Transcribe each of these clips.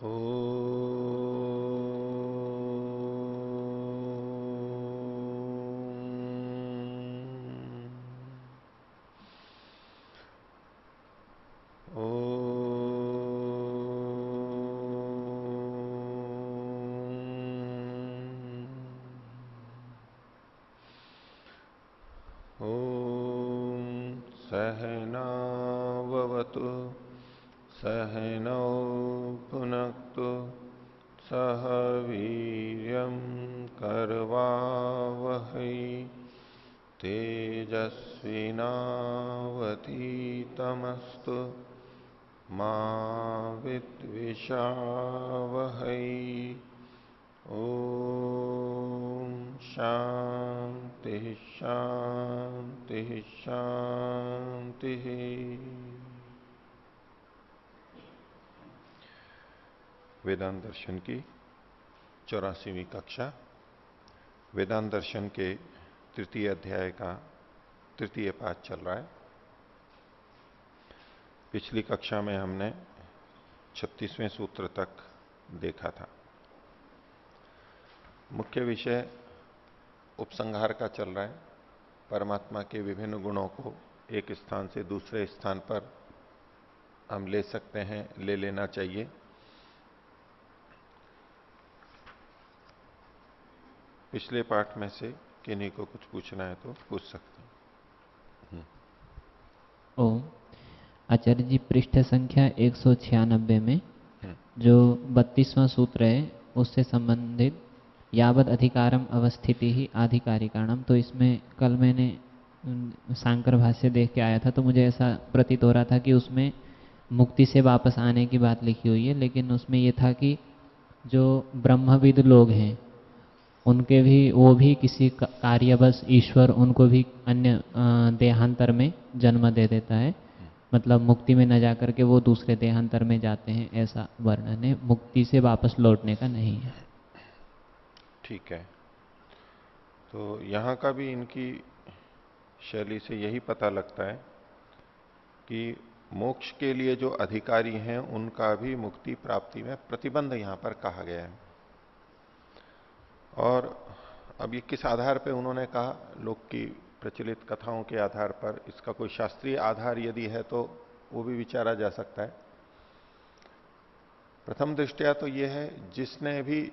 ओ सहनावतु सहनौ भुनक्तु सह वीर्यं करवावहै तेजस्विनावतीतमस्तु मा विद्विषावहै। ओम शांति शांति शांति। वेदांत दर्शन की 84वीं कक्षा वेदांत दर्शन के तृतीय अध्याय का तृतीय पाठ चल रहा है। पिछली कक्षा में हमने 36वें सूत्र तक देखा था। मुख्य विषय उपसंहार का चल रहा है। परमात्मा के विभिन्न गुणों को एक स्थान से दूसरे स्थान पर हम ले सकते हैं, ले लेना चाहिए। पिछले पाठ में से किन्हीं को कुछ पूछना है तो पूछ सकते हैं। ओम आचार्य जी, पृष्ठ संख्या 196 में जो 32वां सूत्र है उससे संबंधित यावद अधिकारम अवस्थिति ही आधिकारिकाणम, तो इसमें कल मैंने सांकर भाष्य देख के आया था तो मुझे ऐसा प्रतीत हो रहा था कि उसमें मुक्ति से वापस आने की बात लिखी हुई है, लेकिन उसमें यह था कि जो ब्रह्मविद लोग हैं उनके भी वो भी किसी कार्यवश ईश्वर उनको भी अन्य देहांतर में जन्म दे देता है, मतलब मुक्ति में न जाकर के वो दूसरे देहांतर में जाते हैं, ऐसा वर्णन है। मुक्ति से वापस लौटने का नहीं है। ठीक है, तो यहां का भी इनकी शैली से यही पता लगता है कि मोक्ष के लिए जो अधिकारी हैं उनका भी मुक्ति प्राप्ति में प्रतिबंध यहां पर कहा गया है। और अब ये किस आधार पे उन्होंने कहा, लोक की प्रचलित कथाओं के आधार पर, इसका कोई शास्त्रीय आधार यदि है तो वो भी विचारा जा सकता है। प्रथम दृष्टया तो यह है जिसने भी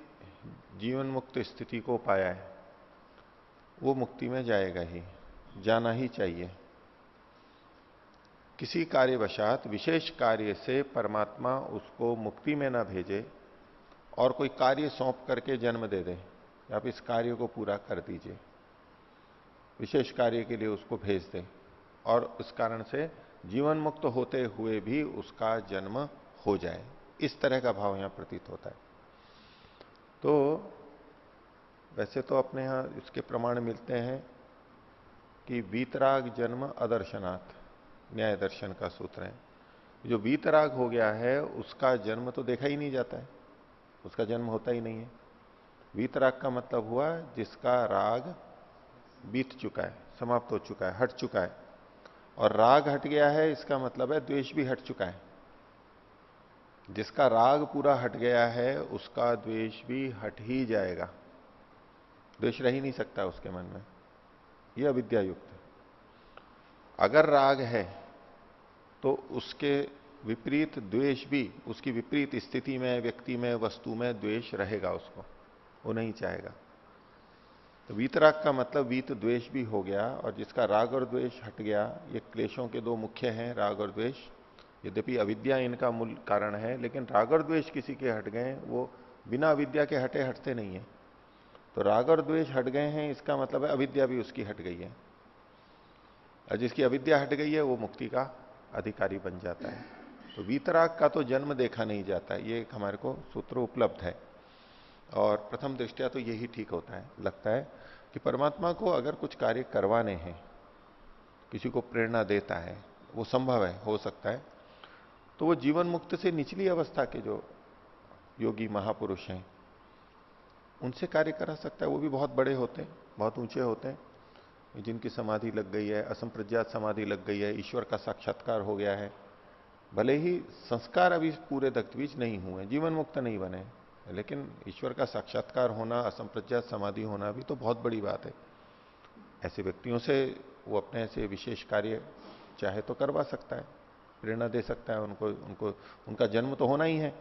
जीवन मुक्त स्थिति को पाया है वो मुक्ति में जाएगा ही, जाना ही चाहिए। किसी कार्यवशात विशेष कार्य से परमात्मा उसको मुक्ति में ना भेजे और कोई कार्य सौंप करके जन्म दे दे, आप इस कार्य को पूरा कर दीजिए, विशेष कार्य के लिए उसको भेज दे और इस कारण से जीवन मुक्त होते हुए भी उसका जन्म हो जाए, इस तरह का भाव यहां प्रतीत होता है। तो वैसे तो अपने यहां इसके प्रमाण मिलते हैं कि वीतराग जन्म अदर्शनाथ, न्याय दर्शन का सूत्र है। जो वीतराग हो गया है उसका जन्म तो देखा ही नहीं जाता है, उसका जन्म होता ही नहीं है। वीतराग का मतलब हुआ जिसका राग बीत चुका है, समाप्त हो चुका है, हट चुका है। और राग हट गया है इसका मतलब है द्वेष भी हट चुका है। जिसका राग पूरा हट गया है उसका द्वेष भी हट ही जाएगा, द्वेष रह ही नहीं सकता उसके मन में, यह अविद्या युक्त है। अगर राग है तो उसके विपरीत द्वेष भी, उसकी विपरीत स्थिति में, व्यक्ति में, वस्तु में द्वेष रहेगा, उसको वो नहीं चाहेगा। तो वीतराग का मतलब वीत द्वेष भी हो गया, और जिसका राग और द्वेष हट गया, ये क्लेशों के दो मुख्य हैं, राग और द्वेष। यद्यपि अविद्या इनका मूल कारण है, लेकिन राग और द्वेष किसी के हट गए वो बिना अविद्या के हटे हटते नहीं है। तो राग और द्वेष हट गए हैं इसका मतलब है अविद्या भी उसकी हट गई है, और जिसकी अविद्या हट गई है वो मुक्ति का अधिकारी बन जाता है। तो वीतराग का तो जन्म देखा नहीं जाता, ये एक हमारे को सूत्र उपलब्ध है। और प्रथम दृष्टया तो यही ठीक होता है, लगता है कि परमात्मा को अगर कुछ कार्य करवाने हैं, किसी को प्रेरणा देता है, वो संभव है, हो सकता है, तो वो जीवन मुक्त से निचली अवस्था के जो योगी महापुरुष हैं उनसे कार्य करा सकता है। वो भी बहुत बड़े होते हैं, बहुत ऊंचे होते हैं, जिनकी समाधि लग गई है, असंप्रज्ञात समाधि लग गई है, ईश्वर का साक्षात्कार हो गया है, भले ही संस्कार अभी पूरे दग्धबीज नहीं हुए, जीवन मुक्त नहीं बने, लेकिन ईश्वर का साक्षात्कार होना, असंप्रज्ञात समाधि होना भी तो बहुत बड़ी बात है। ऐसे व्यक्तियों से वो अपने ऐसे विशेष कार्य चाहे तो करवा सकता है, प्रेरणा दे सकता है उनको उनको उनका जन्म तो होना ही है,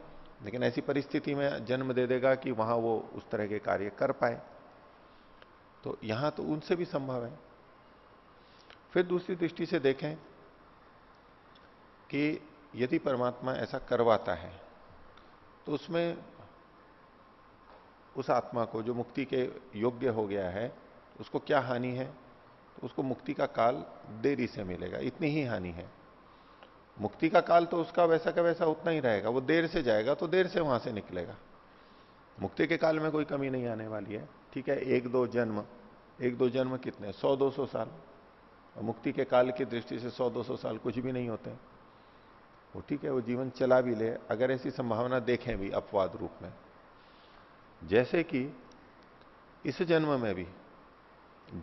लेकिन ऐसी परिस्थिति में जन्म दे देगा कि वहां वो उस तरह के कार्य कर पाए, तो यहां तो उनसे भी संभव है। फिर दूसरी दृष्टि से देखें कि यदि परमात्मा ऐसा करवाता है तो उसमें उस आत्मा को जो मुक्ति के योग्य हो गया है उसको क्या हानि है? तो उसको मुक्ति का काल देरी से मिलेगा, इतनी ही हानि है। मुक्ति का काल तो उसका वैसा का वैसा उतना ही रहेगा, वो देर से जाएगा तो देर से वहां से निकलेगा। मुक्ति के काल में कोई कमी नहीं आने वाली है। ठीक है, एक दो जन्म कितने, 100-200 साल, और मुक्ति के काल की दृष्टि से 100-200 साल कुछ भी नहीं होते। वो ठीक है, वो जीवन चला भी ले, अगर ऐसी संभावना देखें भी अपवाद रूप में, जैसे कि इस जन्म में भी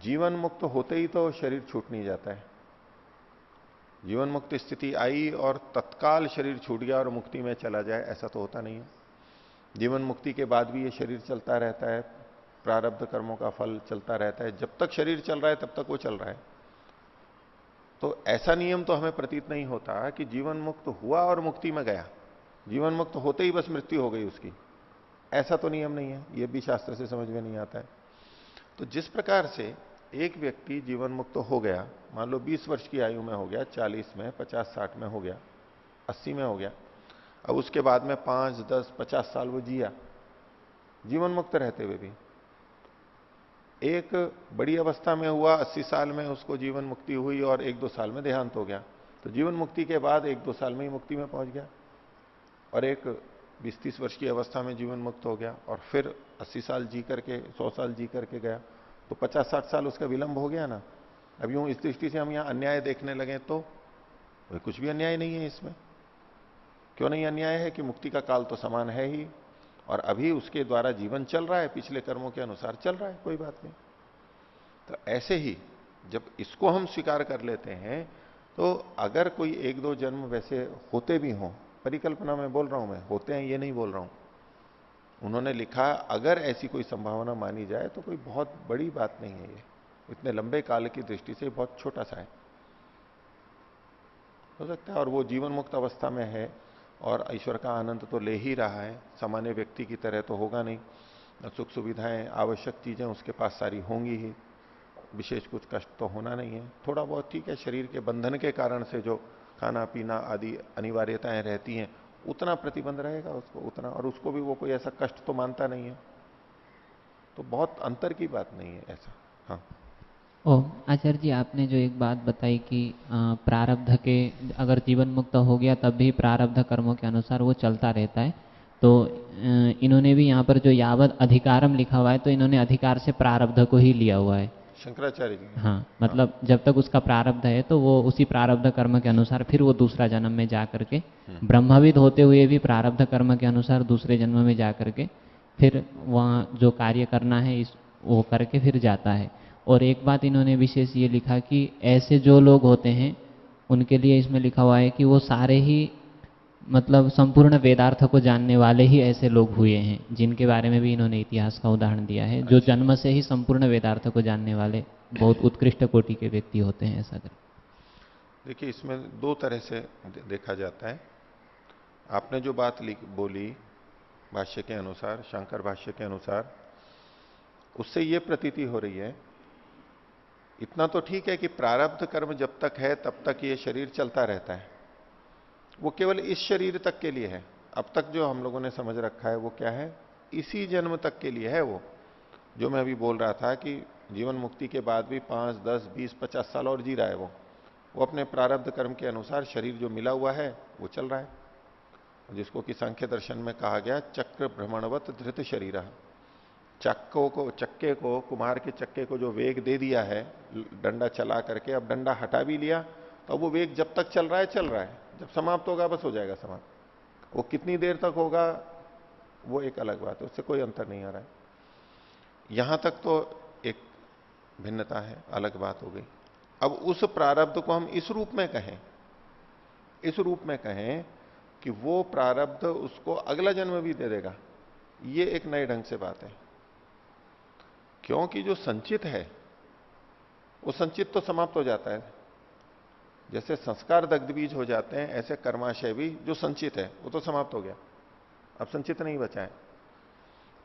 जीवन मुक्त होते ही तो शरीर छूट नहीं जाता है। जीवन मुक्त स्थिति आई और तत्काल शरीर छूट गया और मुक्ति में चला जाए, ऐसा तो होता नहीं है। जीवन मुक्ति के बाद भी ये शरीर चलता रहता है, प्रारब्ध कर्मों का फल चलता रहता है, जब तक शरीर चल रहा है तब तक वो चल रहा है। तो ऐसा नियम तो हमें प्रतीत नहीं होता कि जीवन मुक्त हुआ और मुक्ति में गया, जीवन मुक्त होते ही बस मृत्यु हो गई उसकी, ऐसा तो नियम नहीं है, ये भी शास्त्र से समझ में नहीं आता है। तो जिस प्रकार से एक व्यक्ति जीवन मुक्त हो गया, मान लो 20 वर्ष की आयु में हो गया, 40 में, 50-60 में हो गया, 80 में हो गया, अब उसके बाद में 5-10-50 साल वो जिया जीवन मुक्त रहते हुए भी। एक बड़ी अवस्था में हुआ, 80 साल में उसको जीवन मुक्ति हुई और 1-2 साल में देहांत हो गया, तो जीवन मुक्ति के बाद 1-2 साल में ही मुक्ति में पहुंच गया। और एक 20-30 वर्ष की अवस्था में जीवन मुक्त हो गया और फिर 80 साल जी करके, 100 साल जी करके गया, तो 50-60 साल उसका विलंब हो गया ना। अब यूं इस दृष्टि से हम यहां अन्याय देखने लगे तो कुछ भी अन्याय नहीं है इसमें। क्यों नहीं अन्याय है? कि मुक्ति का काल तो समान है ही और अभी उसके द्वारा जीवन चल रहा है, पिछले कर्मों के अनुसार चल रहा है, कोई बात नहीं। तो ऐसे ही जब इसको हम स्वीकार कर लेते हैं, तो अगर कोई 1-2 जन्म वैसे होते भी हों, परिकल्पना में बोल रहा हूं मैं, होते हैं ये नहीं बोल रहा हूं, उन्होंने लिखा अगर ऐसी कोई संभावना मानी जाए तो कोई बहुत बड़ी बात नहीं है, ये इतने लंबे काल की दृष्टि से बहुत छोटा सा है, हो सकता है। और वो जीवन मुक्त अवस्था में है और ईश्वर का आनंद तो ले ही रहा है, सामान्य व्यक्ति की तरह तो होगा नहीं, सुख सुविधाएं आवश्यक चीजें उसके पास सारी होंगी ही, विशेष कुछ कष्ट तो होना नहीं है। थोड़ा बहुत ठीक है, शरीर के बंधन के कारण से जो खाना पीना आदि अनिवार्यताएं रहती हैं उतना प्रतिबंध रहेगा उसको, उतना, और उसको भी वो कोई ऐसा कष्ट तो मानता नहीं है, तो बहुत अंतर की बात नहीं है ऐसा। हाँ ओ आचार्य जी, आपने जो एक बात बताई कि प्रारब्ध के, अगर जीवन मुक्त हो गया तब भी प्रारब्ध कर्मों के अनुसार वो चलता रहता है, तो इन्होंने भी यहाँ पर जो यावत अधिकारम लिखा हुआ है, तो इन्होंने अधिकार से प्रारब्ध को ही लिया हुआ है, शंकराचार्य जी। हाँ, मतलब जब तक उसका प्रारब्ध है तो वो उसी प्रारब्ध कर्म के अनुसार फिर वो दूसरा जन्म में जा करके, ब्रह्मविद होते हुए भी प्रारब्ध कर्म के अनुसार दूसरे जन्म में जा करके फिर वहाँ जो कार्य करना है इस वो करके फिर जाता है। और एक बात इन्होंने विशेष ये लिखा कि ऐसे जो लोग होते हैं उनके लिए इसमें लिखा हुआ है कि वो सारे ही मतलब संपूर्ण वेदार्थ को जानने वाले ही ऐसे लोग हुए हैं, जिनके बारे में भी इन्होंने इतिहास का उदाहरण दिया है, जो जन्म से ही संपूर्ण वेदार्थ को जानने वाले बहुत उत्कृष्ट कोटि के व्यक्ति होते हैं, ऐसा कर। देखिए, इसमें 2 तरह से देखा जाता है। आपने जो बात बोली भाष्य के अनुसार, शंकर भाष्य के अनुसार, उससे ये प्रतीति हो रही है, इतना तो ठीक है कि प्रारब्ध कर्म जब तक है तब तक ये शरीर चलता रहता है, वो केवल इस शरीर तक के लिए है। अब तक जो हम लोगों ने समझ रखा है वो क्या है, इसी जन्म तक के लिए है। वो जो मैं अभी बोल रहा था कि जीवन मुक्ति के बाद भी 5, 10, 20, 50 साल और जी रहा है, वो अपने प्रारब्ध कर्म के अनुसार शरीर जो मिला हुआ है वो चल रहा है, जिसको कि सांख्य दर्शन में कहा गया चक्र भ्रमणवत धृत शरीर। चक्के को कुम्हार के चक्के को जो वेग दे दिया है डंडा चला करके, अब डंडा हटा भी लिया तो अब वो वेग जब तक चल रहा है, जब समाप्त होगा बस हो जाएगा समाप्त। वो कितनी देर तक होगा वो एक अलग बात है, उससे कोई अंतर नहीं आ रहा है। यहां तक तो एक भिन्नता है, अलग बात हो गई। अब उस प्रारब्ध को हम इस रूप में कहें इस रूप में कहें कि वो प्रारब्ध उसको अगला जन्म भी दे देगा, ये एक नए ढंग से बात है। क्योंकि जो संचित है वो संचित तो समाप्त हो जाता है। जैसे संस्कार दग्ध बीज हो जाते हैं, ऐसे कर्माशय भी जो संचित है वो तो समाप्त हो गया, अब संचित नहीं बचा है।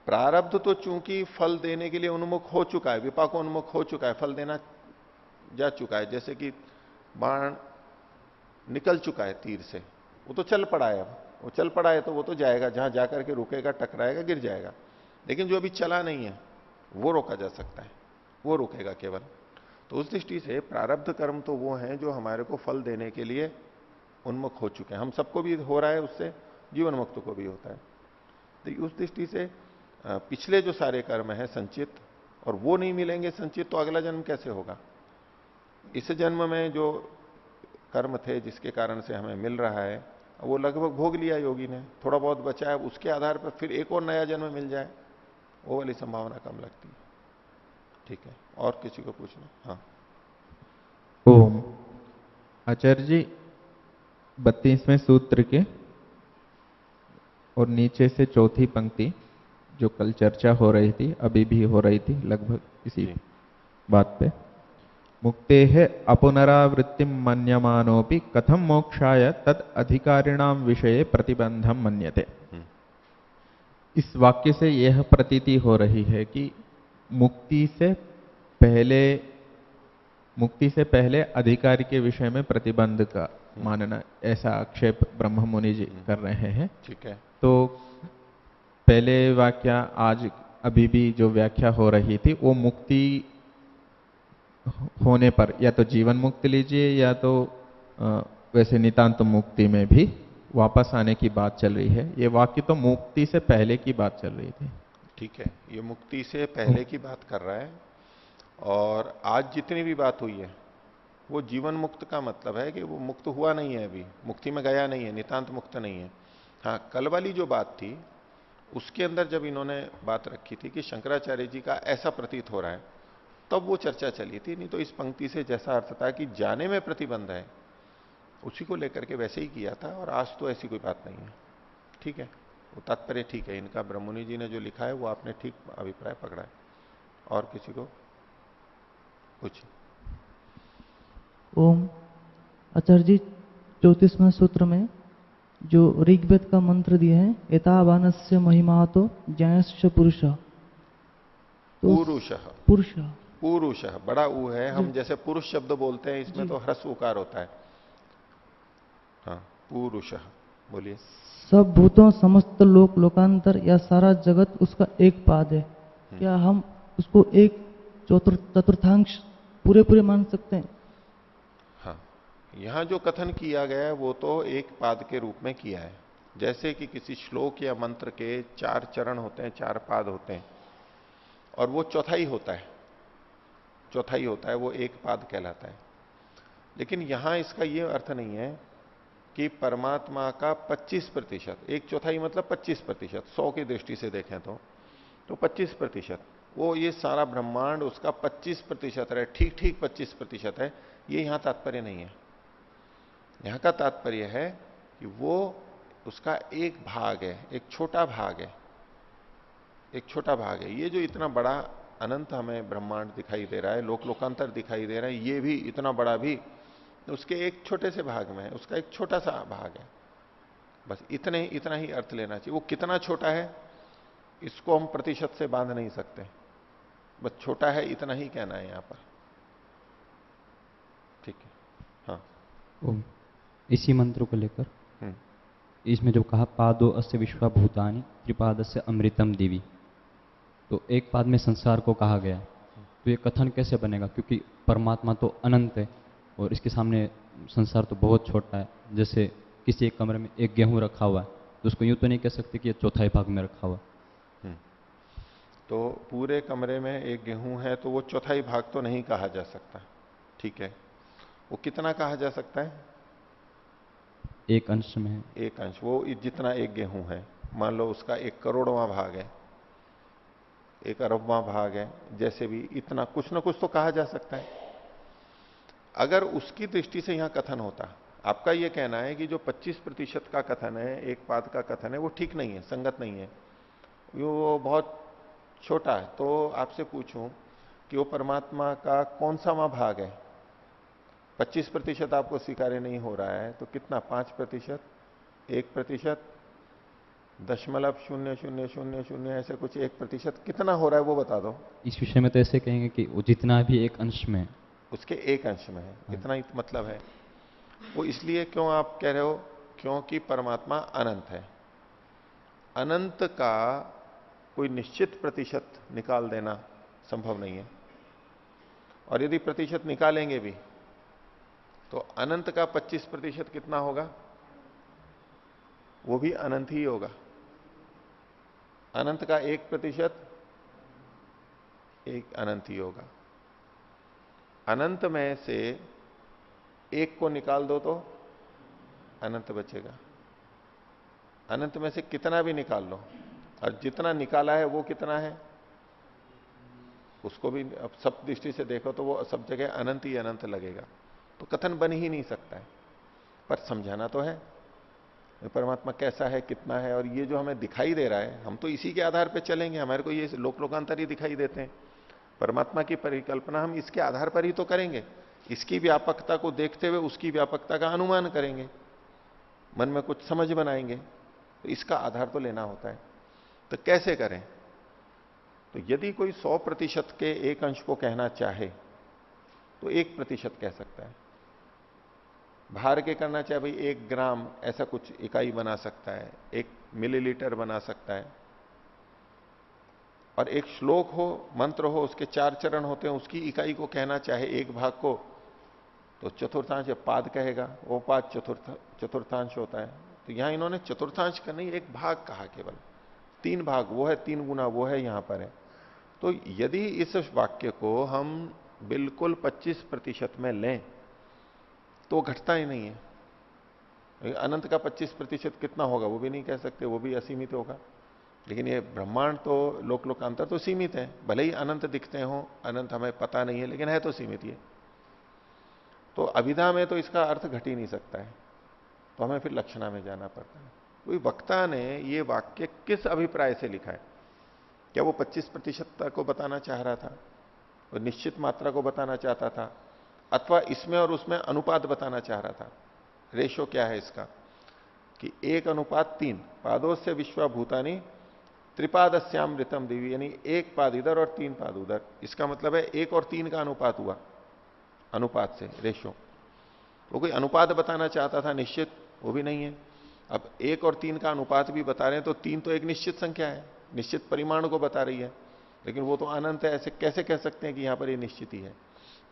प्रारब्ध तो चूंकि फल देने के लिए उन्मुख हो चुका है, विपाक उन्मुख हो चुका है, फल देना जा चुका है। जैसे कि बाण निकल चुका है तीर से, वो तो चल पड़ा है, अब वो चल पड़ा है तो वो तो जाएगा, जहां जाकर के रुकेगा, टकराएगा, गिर जाएगा। लेकिन जो अभी चला नहीं है वो रोका जा सकता है, वो रुकेगा केवल। तो उस दृष्टि से प्रारब्ध कर्म तो वो हैं जो हमारे को फल देने के लिए उन्मुख हो चुके हैं। हम सबको भी हो रहा है, उससे जीवन मुक्त को भी होता है। तो उस दृष्टि से पिछले जो सारे कर्म है संचित, और वो नहीं मिलेंगे संचित, तो अगला जन्म कैसे होगा। इस जन्म में जो कर्म थे जिसके कारण से हमें मिल रहा है, वो लगभग भोग लिया योगी ने, थोड़ा बहुत बचा है, उसके आधार पर फिर एक और नया जन्म मिल जाए, वो वाली संभावना कम लगती है। ठीक है, और किसी को पूछना? हाँ। ओम। आचार्य जी, 32वें सूत्र के और नीचे से चौथी पंक्ति जो कल चर्चा हो रही थी, अभी भी हो रही थी लगभग इसी बात पे, मुक्ते है अपुनरावृत्ति मन्यमानोपि कथम मोक्षाय तद अधिकारिणाम विषये प्रतिबंधम मन्यते। इस वाक्य से यह प्रतीति हो रही है कि मुक्ति से पहले अधिकारी के विषय में प्रतिबंध का मानना, ऐसा आक्षेप ब्रह्म मुनि जी कर रहे हैं। ठीक है। तो पहले वाक्य आज अभी भी जो व्याख्या हो रही थी वो मुक्ति होने पर या तो जीवन मुक्ति लीजिए या तो वैसे नितांत मुक्ति में भी वापस आने की बात चल रही है। ये वाक्य तो मुक्ति से पहले की बात चल रही थी। ठीक है, ये मुक्ति से पहले की बात कर रहा है। और आज जितनी भी बात हुई है वो जीवन मुक्त का मतलब है कि वो मुक्त हुआ नहीं है, अभी मुक्ति में गया नहीं है, नितांत मुक्त नहीं है। हाँ, कल वाली जो बात थी उसके अंदर जब इन्होंने बात रखी थी कि शंकराचार्य जी का ऐसा प्रतीत हो रहा है, तब वो चर्चा चली थी। नहीं तो इस पंक्ति से जैसा अर्थ था कि जाने में प्रतिबंध है, उसी को लेकर के वैसे ही किया था। और आज तो ऐसी कोई बात नहीं है। ठीक है, वो तात्पर्य ठीक है इनका, ब्रह्ममुनि जी ने जो लिखा है वो आपने ठीक अभिप्राय पकड़ा है। और किसी को कुछ? ओम। आचार्य जी, 34वें सूत्र में जो ऋग्वेद का मंत्र दिए हैं, एतावानस्य महिमा तो ज्ञानस्य पुरुष, पुरुष पुरुष बड़ा ऊ है। हम जैसे पुरुष शब्द बोलते हैं, इसमें तो ह्रस्व उकार होता है। हाँ, पुरुष बोलिए। सब भूतों, समस्त लोक, लोकांतर या सारा जगत उसका एक पाद है। क्या हम उसको एक चतुर्थांश पूरे मान सकते हैं? हाँ, यहां जो कथन किया गया है वो तो एक पाद के रूप में किया है। जैसे कि किसी श्लोक या मंत्र के 4 चरण होते हैं, 4 पाद होते हैं, और वो चौथाई होता है, वो एक पाद कहलाता है। लेकिन यहां इसका ये अर्थ नहीं है कि परमात्मा का 25%, एक चौथाई मतलब 25%, 100 की दृष्टि से देखें तो 25%, वो ये सारा ब्रह्मांड उसका 25% है, ठीक 25% है। ये यहां तात्पर्य नहीं है। यहां का तात्पर्य है कि वो उसका एक भाग है, एक छोटा भाग है। ये जो इतना बड़ा अनंत हमें ब्रह्मांड दिखाई दे रहा है, लोकांतर दिखाई दे रहा है, ये भी इतना बड़ा भी उसके एक छोटे से भाग में है, उसका एक छोटा सा भाग है। बस इतना ही अर्थ लेना चाहिए। वो कितना छोटा है इसको हम प्रतिशत से बांध नहीं सकते, बस छोटा है इतना ही कहना है यहां पर। ठीक है। हाँ, इसी मंत्र को लेकर इसमें जो कहा पादो अस्य विश्वभूतानि त्रिपादस्य अमृतम दिवी, तो एक पाद में संसार को कहा गया, तो ये कथन कैसे बनेगा? क्योंकि परमात्मा तो अनंत है और इसके सामने संसार तो बहुत छोटा है। जैसे किसी एक कमरे में एक गेहूं रखा हुआ है, तो उसको यूं तो नहीं कह सकते कि ये चौथाई भाग में रखा हुआ। तो पूरे कमरे में एक गेहूं है तो वो चौथाई भाग तो नहीं कहा जा सकता। ठीक है, वो कितना कहा जा सकता है? एक अंश में, एक अंश। वो जितना एक गेहूं है, मान लो उसका 1 करोड़वां भाग है, 1 अरबवां भाग है, जैसे भी इतना कुछ ना कुछ तो कहा जा सकता है। अगर उसकी दृष्टि से यहां कथन होता, आपका यह कहना है कि जो 25% का कथन है, एक पाद का कथन है, वो ठीक नहीं है, संगत नहीं है, वो बहुत छोटा है। तो आपसे पूछूं कि वो परमात्मा का कौन सा वहां भाग है? 25% आपको स्वीकार्य नहीं हो रहा है, तो कितना? 5%, 1%, 0.0000 ऐसे कुछ 1%, कितना हो रहा है वो बता दो। इस विषय में तो ऐसे कहेंगे कि वो जितना भी एक अंश में है, उसके एक अंश में है, इतना ही मतलब है। वो इसलिए क्यों आप कह रहे हो? क्योंकि परमात्मा अनंत है। अनंत का कोई निश्चित प्रतिशत निकाल देना संभव नहीं है, और यदि प्रतिशत निकालेंगे भी तो अनंत का 25% कितना होगा? वो भी अनंत ही होगा। अनंत का 1% एक अनंत ही होगा। अनंत में से एक को निकाल दो तो अनंत बचेगा। अनंत में से कितना भी निकाल लो, और जितना निकाला है वो कितना है, उसको भी अब सब दृष्टि से देखो तो वो सब जगह अनंत ही अनंत लगेगा। तो कथन बन ही नहीं सकता है। पर समझाना तो है परमात्मा कैसा है, कितना है, और ये जो हमें दिखाई दे रहा है, हम तो इसी के आधार पर चलेंगे। हमारे को ये लोकांतर ही दिखाई देते हैं। परमात्मा की परिकल्पना हम इसके आधार पर ही तो करेंगे। इसकी व्यापकता को देखते हुए उसकी व्यापकता का अनुमान करेंगे, मन में कुछ समझ बनाएंगे। तो इसका आधार तो लेना होता है। तो कैसे करें? तो यदि कोई 100% के एक अंश को कहना चाहे तो 1% कह सकता है। भार के करना चाहे भाई 1 ग्राम, ऐसा कुछ इकाई बना सकता है, 1 मिलीलीटर बना सकता है। और एक श्लोक हो, मंत्र हो, उसके 4 चरण होते हैं, उसकी इकाई को कहना चाहे एक भाग को, तो चतुर्थांश पाद कहेगा। वो पाद चतुर्थांश होता है। तो यहां इन्होंने चतुर्थांश का नहीं, एक भाग कहा, केवल 3 भाग वो है, 3 गुना वो है, यहां पर है। तो यदि इस वाक्य को हम बिल्कुल 25% में लें तो घटता ही नहीं है। अनंत का 25% कितना होगा वो भी नहीं कह सकते, वो भी असीमित होगा। लेकिन ये ब्रह्मांड तो लोकांतर तो सीमित है, भले ही अनंत दिखते हो, अनंत हमें पता नहीं है, लेकिन है तो सीमित ये। तो अभिधा में तो इसका अर्थ घट ही नहीं सकता है, तो हमें फिर लक्षणा में जाना पड़ता है। कोई वक्ता ने ये वाक्य किस अभिप्राय से लिखा है? क्या वो 25% को बताना चाह रहा था, वो निश्चित मात्रा को बताना चाहता था, अथवा इसमें और उसमें अनुपात बताना चाह रहा था? रेशो क्या है इसका कि 1:3 पादों से विश्वभूतानी त्रिपादस्यामृतम देवी, यानी 1 पाद इधर और 3 पाद उधर। इसका मतलब है 1 और 3 का अनुपात हुआ, अनुपात से रेशो। वो कोई अनुपात बताना चाहता था निश्चित, वो भी नहीं है। अब 1 और 3 का अनुपात भी बता रहे हैं तो 3 तो एक निश्चित संख्या है, निश्चित परिमाण को बता रही है, लेकिन वो तो अनंत है। ऐसे कैसे कह सकते हैं कि यहां पर ये निश्चित ही है?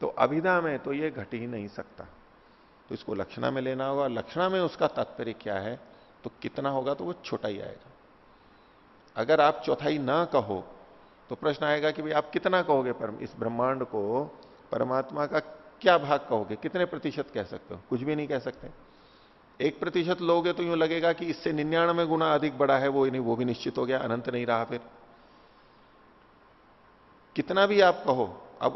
तो अभिधा में तो ये घट ही नहीं सकता, तो इसको लक्षणा में लेना होगा। लक्षणा में उसका तात्पर्य क्या है, तो कितना होगा, तो वो छोटा ही आएगा। अगर आप चौथाई ना कहो तो प्रश्न आएगा कि भाई आप कितना कहोगे, इस ब्रह्मांड को परमात्मा का क्या भाग कहोगे, कितने प्रतिशत कह सकते हो? कुछ भी नहीं कह सकते। 1% लोगे तो यूं लगेगा कि इससे 99 गुना अधिक बड़ा है, वो नहीं, वो भी निश्चित हो गया, अनंत नहीं रहा। फिर कितना भी आप कहो, अब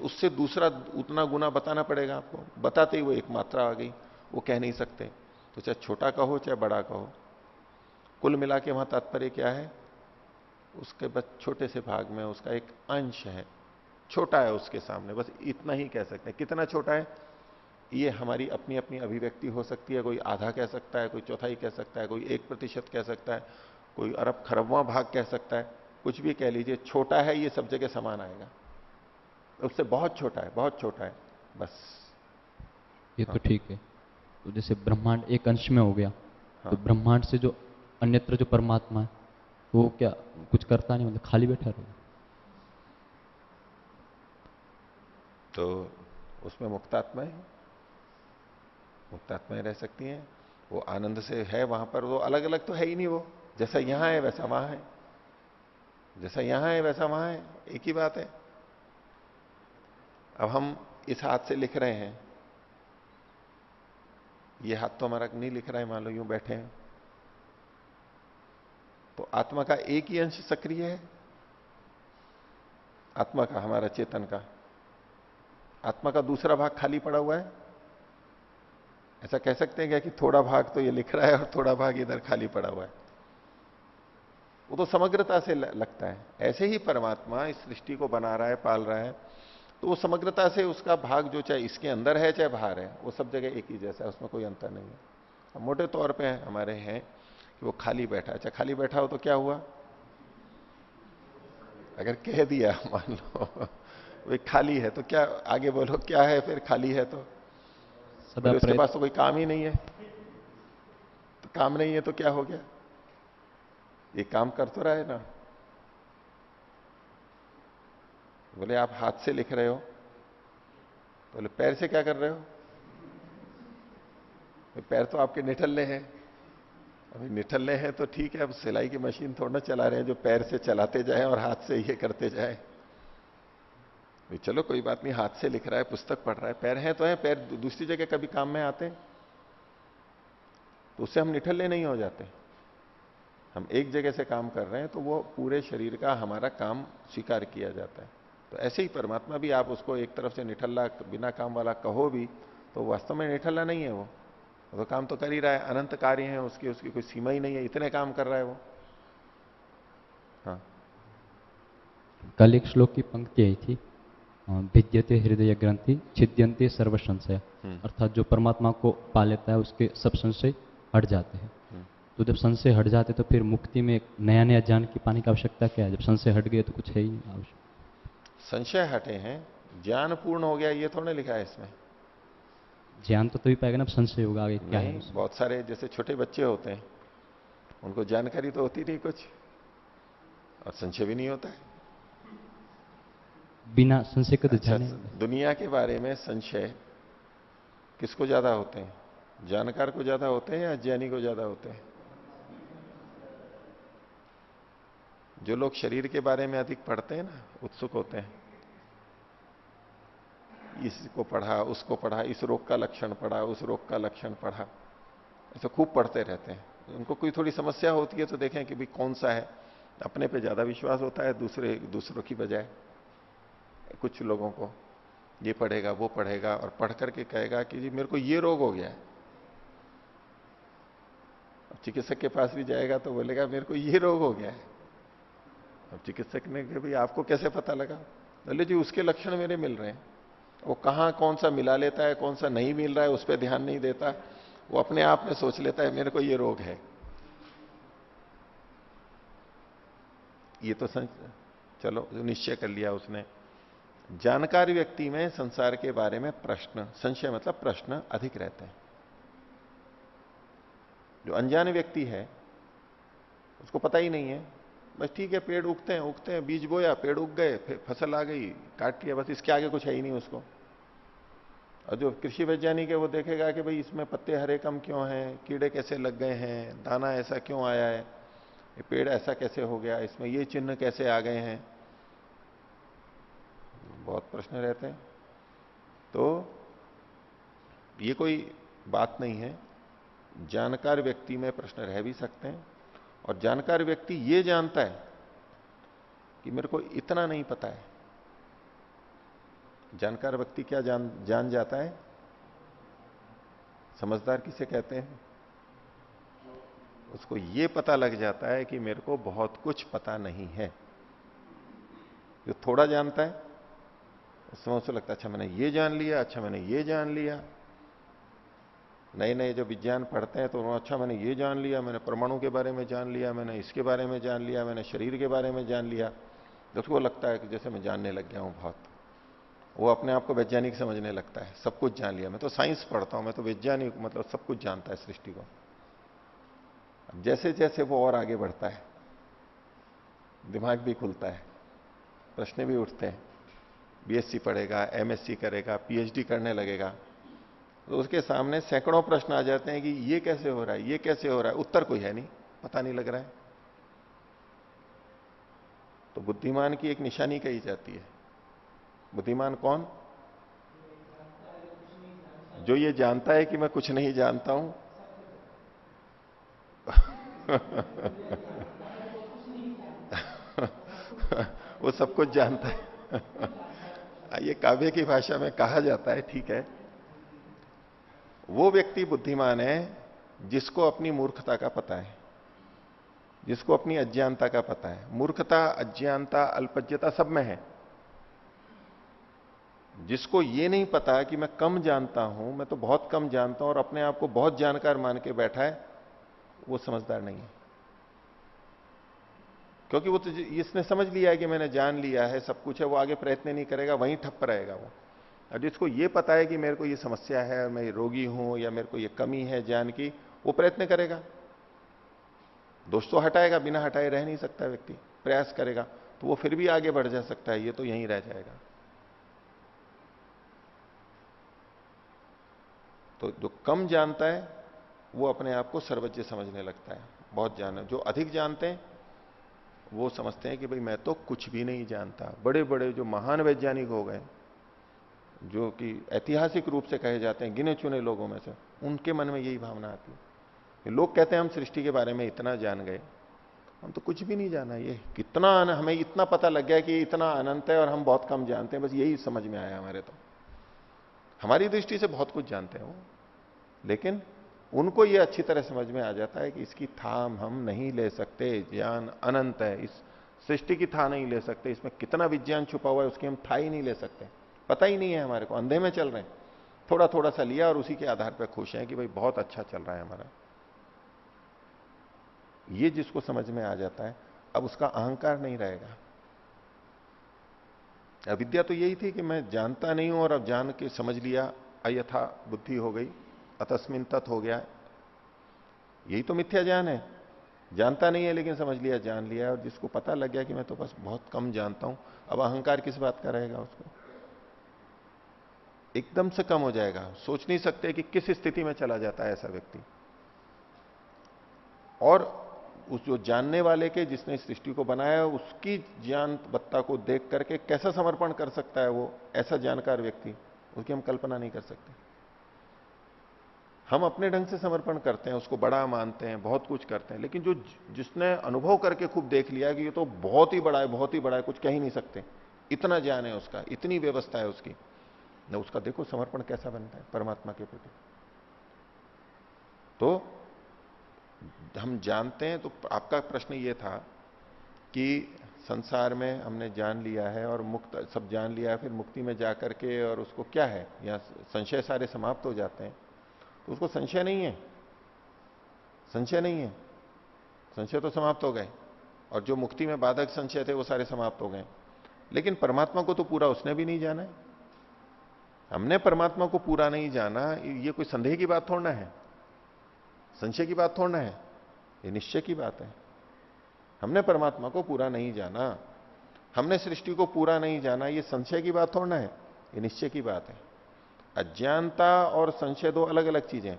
उससे दूसरा उतना गुना बताना पड़ेगा आपको। बताते ही वो एक मात्रा आ गई, वो कह नहीं सकते। तो चाहे छोटा कहो चाहे बड़ा कहो, कुल मिला के वहां तात्पर्य क्या है? उसके बस छोटे से भाग में उसका एक अंश है, छोटा है उसके सामने, बस इतना ही कह सकते हैं। कितना छोटा है ये हमारी अपनी अपनी अभिव्यक्ति हो सकती है। कोई आधा कह सकता है, कोई चौथाई कह सकता है, कोई 1% कह सकता है, कोई अरब खरबवां भाग कह सकता है। कुछ भी कह लीजिए, छोटा है, ये सब जगह समान आएगा। उससे बहुत छोटा है, बहुत छोटा है, बस। ये तो ठीक है। तो जैसे ब्रह्मांड एक अंश में हो गया, हाँ। तो ब्रह्मांड से जो अन्यत्र जो परमात्मा है वो क्या कुछ करता नहीं, मतलब खाली बैठा रहेगा? तो उसमें मुक्तात्माएं, मुक्तात्माएं रह सकती हैं। वो आनंद से है वहां पर, वो अलग अलग तो है ही नहीं। वो जैसा यहां है वैसा वहां है, जैसा यहां है वैसा वहां है, एक ही बात है। अब हम इस हाथ से लिख रहे हैं, ये हाथ तो हमारा नहीं लिख रहा है, मान लो यूं बैठे हैं, तो आत्मा का एक ही अंश सक्रिय है, आत्मा का, हमारा चेतन का। आत्मा का दूसरा भाग खाली पड़ा हुआ है, ऐसा कह सकते हैं क्या कि थोड़ा भाग तो ये लिख रहा है और थोड़ा भाग इधर खाली पड़ा हुआ है? वो तो समग्रता से लगता है। ऐसे ही परमात्मा इस सृष्टि को बना रहा है, पाल रहा है, तो वो समग्रता से उसका भाग जो चाहे इसके अंदर है चाहे बाहर है, वो सब जगह एक ही जैसा है, उसमें कोई अंतर नहीं है। अब मोटे तौर पे हमारे हैं कि वो खाली बैठा है। अच्छा, खाली बैठा हो तो क्या हुआ? अगर कह दिया मान लो वो खाली है तो क्या, आगे बोलो क्या है फिर? खाली है तो सदा बोले उसके प्रयत्न। पास तो कोई काम ही नहीं है। तो काम नहीं है तो क्या हो गया? ये काम कर तो रहा है ना। बोले आप हाथ से लिख रहे हो, बोले पैर से क्या कर रहे हो? पैर तो आपके निठल्ले हैं। अभी निठल्ले हैं तो ठीक है, अब सिलाई की मशीन थोड़ा ना चला रहे हैं जो पैर से चलाते जाएं और हाथ से ये करते जाएं। चलो कोई बात नहीं, हाथ से लिख रहा है, पुस्तक पढ़ रहा है, पैर हैं तो हैं, पैर दूसरी जगह कभी काम में आते हैं तो उससे हम निठल्ले नहीं हो जाते। हम एक जगह से काम कर रहे हैं तो वो पूरे शरीर का हमारा काम स्वीकार किया जाता है। तो ऐसे ही परमात्मा भी, आप उसको एक तरफ से निठल्ला बिना काम वाला कहो भी तो वास्तव में निठल्ला नहीं है। वो तो काम तो कर ही रहा है, अनंत कार्य है उसकी, उसकी कोई सीमा ही नहीं है, इतने काम कर रहा है वो। हाँ, कल एक श्लोक की पंक्ति आई थी, भिद्यते हृदय ग्रंथि छिद्यंते सर्व संशय, अर्थात जो परमात्मा को पा लेता है उसके सब संशय हट जाते हैं। तो जब संशय हट जाते तो फिर मुक्ति में नया नया ज्ञान की पाने की आवश्यकता क्या है? जब संशय हट गए तो कुछ है ही नहीं आवश्यक। संशय हटे हैं, ज्ञान पूर्ण हो गया ये थोड़ा लिखा है इसमें। ज्ञान तो तभी पाएगा ना, संशय होगा आगे क्या है। नहीं, बहुत सारे जैसे छोटे बच्चे होते हैं उनको जानकारी तो होती नहीं कुछ और संशय भी नहीं होता है। बिना संशय के तो अच्छा, जाने। दुनिया के बारे में संशय किसको ज्यादा होते हैं? जानकार को ज्यादा होते हैं या ज्ञानी को ज्यादा होते हैं? जो लोग शरीर के बारे में अधिक पढ़ते हैं ना, उत्सुक होते हैं, इसको पढ़ा उसको पढ़ा, इस रोग का लक्षण पढ़ा उस रोग का लक्षण पढ़ा, ऐसे खूब पढ़ते रहते हैं। उनको कोई थोड़ी समस्या होती है तो देखें कि भाई कौन सा है, अपने पे ज्यादा विश्वास होता है दूसरों की बजाय। कुछ लोगों को ये पढ़ेगा वो पढ़ेगा और पढ़ करके कहेगा कि जी मेरे को ये रोग हो गया है। अब चिकित्सक के पास भी जाएगा तो बोलेगा मेरे को ये रोग हो गया है। अब चिकित्सक ने कहा भाई आपको कैसे पता लगा? बोले जी उसके लक्षण मेरे मिल रहे हैं। वो कहां कौन सा मिला लेता है, कौन सा नहीं मिल रहा है, उस पर ध्यान नहीं देता। वो अपने आप में सोच लेता है मेरे को ये रोग है। ये तो चलो निश्चय कर लिया उसने। जानकार व्यक्ति में संसार के बारे में प्रश्न, संशय मतलब प्रश्न अधिक रहते हैं। जो अनजान व्यक्ति है उसको पता ही नहीं है, बस ठीक है पेड़ उगते हैं, बीज बोया पेड़ उग गए, फसल आ गई काट लिया, बस इसके आगे कुछ है ही नहीं उसको। और जो कृषि वैज्ञानिक है वो देखेगा कि भाई इसमें पत्ते हरे कम क्यों हैं, कीड़े कैसे लग गए हैं, दाना ऐसा क्यों आया है, ये पेड़ ऐसा कैसे हो गया, इसमें ये चिन्ह कैसे आ गए हैं, बहुत प्रश्न रहते हैं। तो ये कोई बात नहीं है, जानकार व्यक्ति में प्रश्न रह भी सकते हैं। और जानकार व्यक्ति ये जानता है कि मेरे को इतना नहीं पता है। जानकार व्यक्ति क्या जान जाता है? समझदार किसे कहते हैं? उसको ये पता लग जाता है कि मेरे को बहुत कुछ पता नहीं है। जो थोड़ा जानता है उसमें उसे लगता है अच्छा मैंने ये जान लिया, अच्छा मैंने ये जान लिया। नए नए जो विज्ञान पढ़ते हैं तो अच्छा मैंने ये जान लिया, मैंने परमाणु के बारे में जान लिया, मैंने इसके बारे में जान लिया, मैंने शरीर के बारे में जान लिया। तो उसको लगता है कि जैसे मैं जानने लग गया हूं बहुत। वो अपने आप को वैज्ञानिक समझने लगता है, सब कुछ जान लिया, मैं तो साइंस पढ़ता हूं, मैं तो वैज्ञानिक, मतलब सब कुछ जानता है सृष्टि को। अब जैसे जैसे वो और आगे बढ़ता है दिमाग भी खुलता है, प्रश्न भी उठते हैं। बीएससी पढ़ेगा, एमएससी करेगा, पीएचडी करने लगेगा तो उसके सामने सैकड़ों प्रश्न आ जाते हैं कि ये कैसे हो रहा है, ये कैसे हो रहा है, उत्तर कोई है नहीं, पता नहीं लग रहा है। तो बुद्धिमान की एक निशानी कही जाती है। बुद्धिमान कौन? जो ये जानता है कि मैं कुछ नहीं जानता हूं वो सब कुछ जानता है। ये काव्य की भाषा में कहा जाता है, ठीक है। वो व्यक्ति बुद्धिमान है जिसको अपनी मूर्खता का पता है, जिसको अपनी अज्ञानता का पता है। मूर्खता, अज्ञानता, अल्पज्ञता सब में है। जिसको ये नहीं पता कि मैं कम जानता हूं, मैं तो बहुत कम जानता हूं और अपने आप को बहुत जानकार मान के बैठा है, वो समझदार नहीं है। क्योंकि वो तो इसने समझ लिया है कि मैंने जान लिया है, सब कुछ है, वो आगे प्रयत्न नहीं करेगा, वहीं ठप्प रहेगा वो। और जिसको ये पता है कि मेरे को ये समस्या है, मैं रोगी हूं या मेरे को ये कमी है ज्ञान की, वो प्रयत्न करेगा। दोष तो हटाएगा, बिना हटाए रह नहीं सकता व्यक्ति, प्रयास करेगा, तो वो फिर भी आगे बढ़ जा सकता है, ये तो यहीं रह जाएगा। तो जो कम जानता है वो अपने आप को सर्वज्ञ समझने लगता है, बहुत जाना। जो अधिक जानते हैं वो समझते हैं कि भाई मैं तो कुछ भी नहीं जानता। बड़े बड़े जो महान वैज्ञानिक हो गए, जो कि ऐतिहासिक रूप से कहे जाते हैं, गिने चुने लोगों में से, उनके मन में यही भावना आती है। लोग कहते हैं हम सृष्टि के बारे में इतना जान गए, हम तो कुछ भी नहीं जाना। ये कितना हमें इतना पता लग गया कि इतना अनंत है और हम बहुत कम जानते हैं, बस यही समझ में आया हमारे। तो हमारी दृष्टि से बहुत कुछ जानते हैं वो, लेकिन उनको ये अच्छी तरह समझ में आ जाता है कि इसकी थाम हम नहीं ले सकते। ज्ञान अनंत है, इस सृष्टि की था नहीं ले सकते, इसमें कितना विज्ञान छुपा हुआ है उसकी हम था ही नहीं ले सकते। पता ही नहीं है हमारे को, अंधे में चल रहे हैं। थोड़ा थोड़ा सा लिया और उसी के आधार पर खुश हैं कि भाई बहुत अच्छा चल रहा है हमारा। ये जिसको समझ में आ जाता है, अब उसका अहंकार नहीं रहेगा। अविद्या तो यही थी कि मैं जानता नहीं हूं और अब जान के समझ लिया, अयथा बुद्धि हो गई, अतस्मिन तत् हो गया। यही तो मिथ्या ज्ञान है। जानता नहीं है लेकिन समझ लिया, जान लिया। और जिसको पता लग गया कि मैं तो बस बहुत कम जानता हूं, अब अहंकार किस बात का रहेगा उसको? एकदम से कम हो जाएगा। सोच नहीं सकते कि किस स्थिति में चला जाता है ऐसा व्यक्ति। और उस जो जानने वाले के, जिसने सृष्टि को बनाया, उसकी ज्ञानवत्ता को देख करके कैसा समर्पण कर सकता है वो, ऐसा जानकार व्यक्ति, उसकी हम कल्पना नहीं कर सकते। हम अपने ढंग से समर्पण करते हैं, उसको बड़ा मानते हैं, बहुत कुछ करते हैं, लेकिन जो जिसने अनुभव करके खूब देख लिया कि ये तो बहुत ही बड़ा है, बहुत ही बड़ा है, कुछ कह ही नहीं सकते, इतना ज्ञान है उसका, इतनी व्यवस्था है उसकी, न उसका देखो समर्पण कैसा बनता है परमात्मा के प्रति। तो हम जानते हैं। तो आपका प्रश्न ये था कि संसार में हमने जान लिया है और मुक्त सब जान लिया है, फिर मुक्ति में जाकर के और उसको क्या है, यहां संशय सारे समाप्त हो जाते हैं। तो उसको संशय नहीं है, संशय नहीं है, संशय तो समाप्त हो गए, और जो मुक्ति में बाधक संशय थे वो सारे समाप्त हो गए। लेकिन परमात्मा को तो पूरा उसने भी नहीं जाना है। हमने परमात्मा को पूरा नहीं जाना, ये कोई संदेह की बात थोड़ा है, संशय की बात थोड़ा है, ये निश्चय की बात है। हमने परमात्मा को पूरा नहीं जाना, हमने सृष्टि को पूरा नहीं जाना, ये संशय की बात थोड़ा है, ये निश्चय की बात है। अज्ञानता और संशय दो अलग अलग चीजें।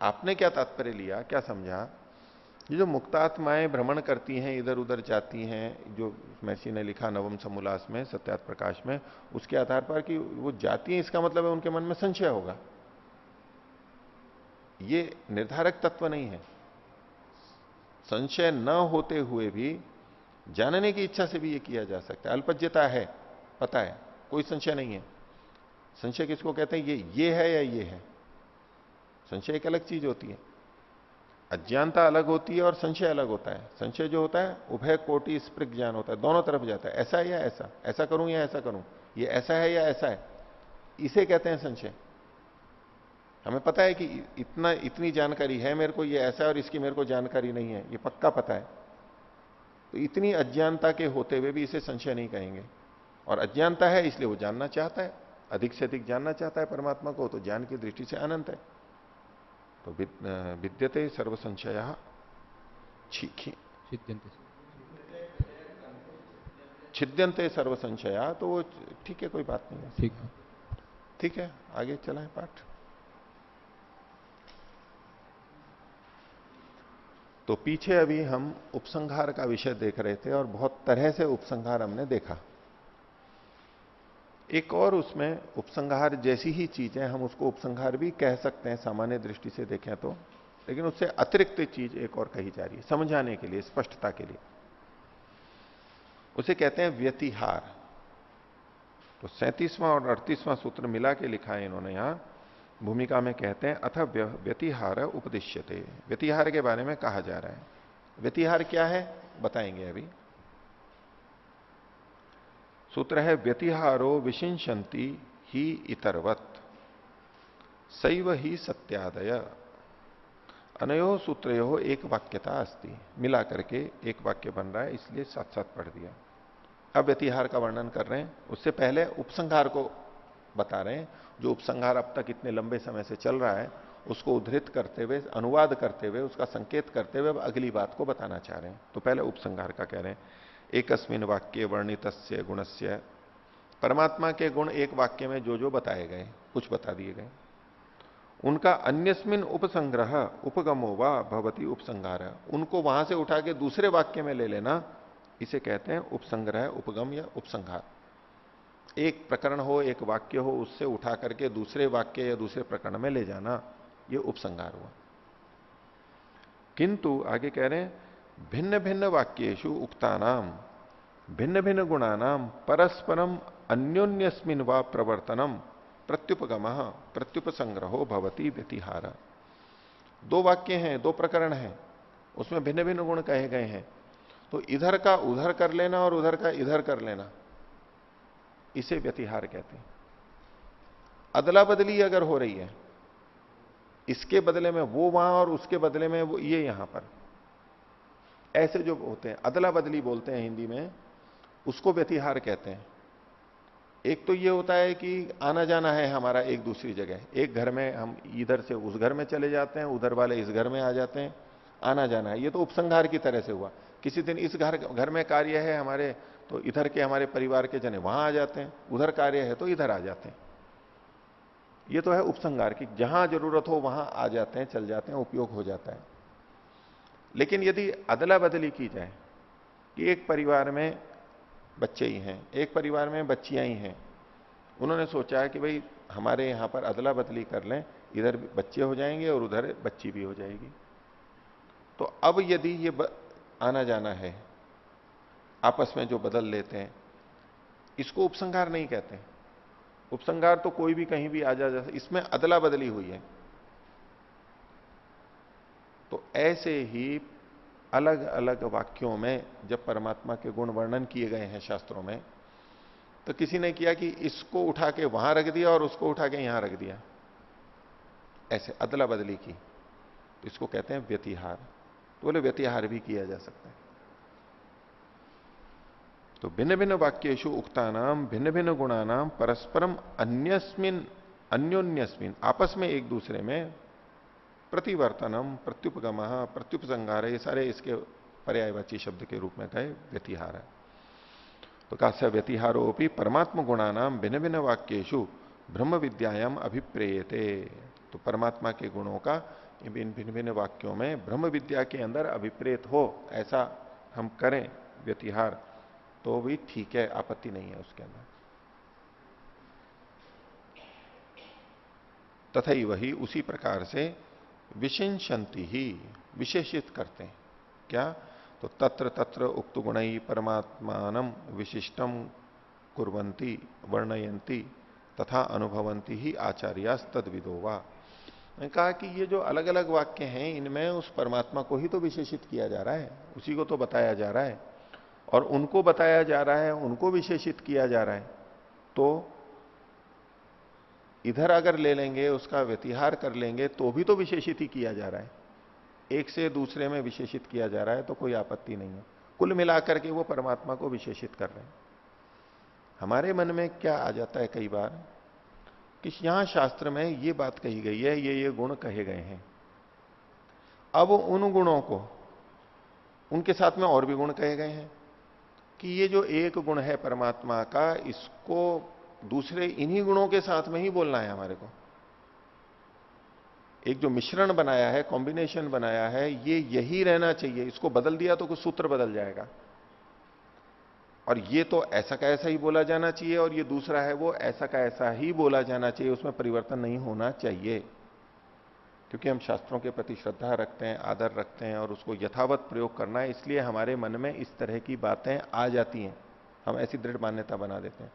आपने क्या तात्पर्य लिया, क्या समझा? ये जो मुक्तात्माएं भ्रमण करती हैं, इधर उधर जाती हैं, जो महर्षि ने लिखा नवम समोल्लास में, सत्यार्थ प्रकाश में, उसके आधार पर कि वो जाती हैं, इसका मतलब है उनके मन में संशय होगा। ये निर्धारक तत्व नहीं है। संशय न होते हुए भी जानने की इच्छा से भी ये किया जा सकता है। अल्पज्ञता है, पता है, कोई संशय नहीं है। संशय किसको कहते हैं? ये है या ये है। संशय एक अलग चीज होती है, अज्ञानता अलग होती है और संशय अलग होता है। संशय जो होता है उभय कोटि स्पृग ज्ञान होता है, दोनों तरफ जाता है, ऐसा है या ऐसा, ऐसा करूं या ऐसा करूं, ये ऐसा है या ऐसा है, इसे कहते हैं संशय। हमें पता है कि इतनी जानकारी है मेरे को, ये ऐसा है, और इसकी मेरे को जानकारी नहीं है, ये पक्का पता है। तो इतनी अज्ञानता के होते हुए भी इसे संशय नहीं कहेंगे। और अज्ञानता है इसलिए वो जानना चाहता है, अधिक से अधिक जानना चाहता है परमात्मा को, तो ज्ञान की दृष्टि से अनंत है। तो विद्यते सर्व संशय छिद्यंते सर्व संशया, तो वो ठीक है, कोई बात नहीं है। ठीक है, आगे चलाएं पाठ। तो पीछे अभी हम उपसंहार का विषय देख रहे थे और बहुत तरह से उपसंहार हमने देखा। एक और उसमें उपसंहार जैसी ही चीज है, हम उसको उपसंहार भी कह सकते हैं सामान्य दृष्टि से देखें तो, लेकिन उससे अतिरिक्त चीज एक और कही जा रही है समझाने के लिए, स्पष्टता के लिए। उसे कहते हैं व्यतिहार। तो 37वां और 38वां सूत्र मिला के लिखा है इन्होंने यहां भूमिका में कहते हैं अथ व्यतिहार उपदिश्यते, व्यतिहार के बारे में कहा जा रहा है। व्यतिहार क्या है बताएंगे अभी। सूत्र है व्यतिहारो विशिंशंति ही इतरवत सैव ही सत्यादय अनयो सूत्रयो एक वाक्यता अस्ति, मिला करके एक वाक्य बन रहा है, इसलिए साथ साथ पढ़ दिया। अब व्यतिहार का वर्णन कर रहे हैं, उससे पहले उपसंहार को बता रहे हैं। जो उपसंहार अब तक इतने लंबे समय से चल रहा है उसको उद्धृत करते हुए, अनुवाद करते हुए, उसका संकेत करते हुए अब अगली बात को बताना चाह रहे हैं। तो पहले उपसंहार का कह रहे हैं, एकस्मिन वाक्य वर्णितस्य गुणस्य, परमात्मा के गुण एक वाक्य में जो जो बताए गए, कुछ बता दिए गए, उनका अन्यस्मिन उपसंग्रह उपगमो वा भवती उपसंहार, उनको वहां से उठा के दूसरे वाक्य में ले लेना, इसे कहते हैं उपसंग्रह, उपगम या उपसंहार। एक प्रकरण हो, एक वाक्य हो, उससे उठा करके दूसरे वाक्य या दूसरे प्रकरण में ले जाना, यह उपसंहार हुआ। किंतु आगे कह रहे हैं भिन्न भिन्न वाक्येषु उक्तानाम भिन्न भिन्न गुणानाम परस्परम अन्योन्यस्मिन वा प्रवर्तनम प्रत्युपगम प्रत्युपसंग्रहो भवती व्यतिहार। दो वाक्य हैं, दो प्रकरण हैं, उसमें भिन्न भिन्न गुण कहे गए हैं, तो इधर का उधर कर लेना और उधर का इधर कर लेना, इसे व्यतिहार कहते हैं। अदला बदली अगर हो रही है, इसके बदले में वो वहां और उसके बदले में वो ये यहां पर, ऐसे जो होते हैं अदला बदली बोलते हैं हिंदी में, उसको व्यतिहार कहते हैं। एक तो ये होता है कि आना जाना है हमारा एक दूसरी जगह, एक घर में हम इधर से उस घर में चले जाते हैं, उधर वाले इस घर में आ जाते हैं, आना जाना है, ये तो उपसंहार की तरह से हुआ। किसी दिन इस घर में कार्य है हमारे, तो इधर के हमारे परिवार के जने वहां आ जाते हैं, उधर कार्य है तो इधर आ जाते हैं। ये तो है उपसंहार की, जहां जरूरत हो वहां आ जाते हैं, चल जाते हैं, उपयोग हो जाता है। लेकिन यदि अदला बदली की जाए कि एक परिवार में बच्चे ही हैं, एक परिवार में बच्चियां ही हैं, उन्होंने सोचा है कि भाई हमारे यहां पर अदला बदली कर लें, इधर बच्चे हो जाएंगे और उधर बच्ची भी हो जाएगी। तो अब यदि ये आना जाना है आपस में जो बदल लेते हैं, इसको उपसंहार नहीं कहते। उपसंहार तो कोई भी कहीं भी आ जा, इसमें अदला बदली हुई है। तो ऐसे ही अलग अलग वाक्यों में जब परमात्मा के गुण वर्णन किए गए हैं शास्त्रों में, तो किसी ने किया कि इसको उठा के वहां रख दिया और उसको उठा के यहां रख दिया, ऐसे अदला बदली की, तो इसको कहते हैं व्यतिहार। तो बोले व्यतिहार भी किया जा सकता है। तो भिन्न भिन्न वाक्येषु उक्तानाम भिन्न भिन्न गुणानाम परस्परम अन्यस्मिन अन्योन्यस्मिन, आपस में एक दूसरे में प्रतिवर्तनम प्रत्युपगम प्रत्युपसंहार, ये सारे इसके पर्यायवाची शब्द के रूप में कहे व्यतिहार है। तो कहा व्यतिहारोपि परमात्म गुणानाम भिन्न भिन्न वाक्येषु ब्रह्म विद्यायाम अभिप्रेयते। तो परमात्मा के गुणों का इन भिन्न भिन्न वाक्यों में ब्रह्म विद्या के अंदर अभिप्रेत हो, ऐसा हम करें व्यतिहार, तो भी ठीक है, आपत्ति नहीं है उसके अंदर। तथा ही वही उसी प्रकार से विशिंशंति ही, विशेषित करते हैं क्या, तो तत्र तत्र उक्त गुणई परमात्मानम विशिष्टम कुर्वन्ति वर्णयन्ति तथा अनुभवन्ति ही आचार्यास तद्विदो वा। मैंने कहा कि ये जो अलग अलग वाक्य हैं, इनमें उस परमात्मा को ही तो विशेषित किया जा रहा है, उसी को तो बताया जा रहा है, और उनको बताया जा रहा है, उनको विशेषित किया जा रहा है। तो इधर अगर ले लेंगे, उसका व्यतिहार कर लेंगे, तो भी तो विशेषित ही किया जा रहा है, एक से दूसरे में विशेषित किया जा रहा है, तो कोई आपत्ति नहीं है। कुल मिलाकर के वो परमात्मा को विशेषित कर रहे हैं। हमारे मन में क्या आ जाता है कई बार कि यहां शास्त्र में ये बात कही गई है, ये गुण कहे गए हैं, अब उन गुणों को, उनके साथ में और भी गुण कहे गए हैं, कि ये जो एक गुण है परमात्मा का, इसको दूसरे इन्हीं गुणों के साथ में ही बोलना है हमारे को। एक जो मिश्रण बनाया है, कॉम्बिनेशन बनाया है, ये यही रहना चाहिए, इसको बदल दिया तो कुछ सूत्र बदल जाएगा, और ये तो ऐसा का ऐसा ही बोला जाना चाहिए, और ये दूसरा है वो ऐसा का ऐसा ही बोला जाना चाहिए, उसमें परिवर्तन नहीं होना चाहिए। क्योंकि हम शास्त्रों के प्रति श्रद्धा रखते हैं, आदर रखते हैं, और उसको यथावत प्रयोग करना है, इसलिए हमारे मन में इस तरह की बातें आ जाती हैं, हम ऐसी दृढ़ मान्यता बना देते हैं।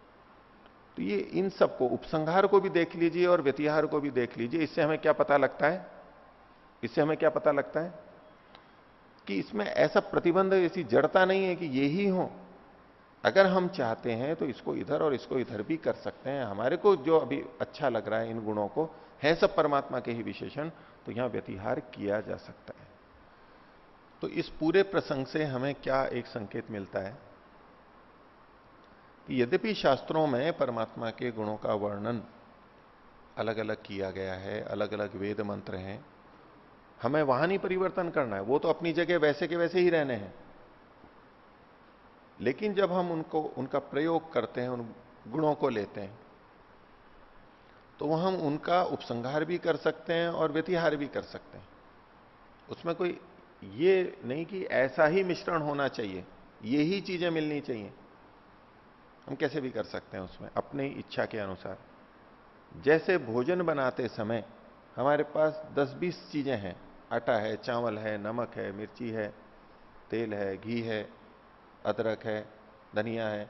तो ये इन सबको, उपसंहार को भी देख लीजिए और व्यतिहार को भी देख लीजिए। इससे हमें क्या पता लगता है? इससे हमें क्या पता लगता है कि इसमें ऐसा प्रतिबंध, ऐसी जड़ता नहीं है कि ये ही हो। अगर हम चाहते हैं तो इसको इधर और इसको इधर भी कर सकते हैं। हमारे को जो अभी अच्छा लग रहा है इन गुणों को, है सब परमात्मा के ही विशेषण, तो यहां व्यतिहार किया जा सकता है। तो इस पूरे प्रसंग से हमें क्या एक संकेत मिलता है कि यद्यपि शास्त्रों में परमात्मा के गुणों का वर्णन अलग अलग किया गया है, अलग अलग वेद मंत्र हैं, हमें वहां नहीं परिवर्तन करना है, वो तो अपनी जगह वैसे के वैसे ही रहने हैं। लेकिन जब हम उनको, उनका प्रयोग करते हैं, उन गुणों को लेते हैं, तो हम उनका उपसंहार भी कर सकते हैं और व्यतिहार भी कर सकते हैं। उसमें कोई ये नहीं कि ऐसा ही मिश्रण होना चाहिए, ये ही चीजें मिलनी चाहिए। हम कैसे भी कर सकते हैं उसमें अपनी इच्छा के अनुसार। जैसे भोजन बनाते समय हमारे पास 10-20 चीजें हैं, आटा है, चावल है, नमक है, मिर्ची है, तेल है, घी है, अदरक है, धनिया है,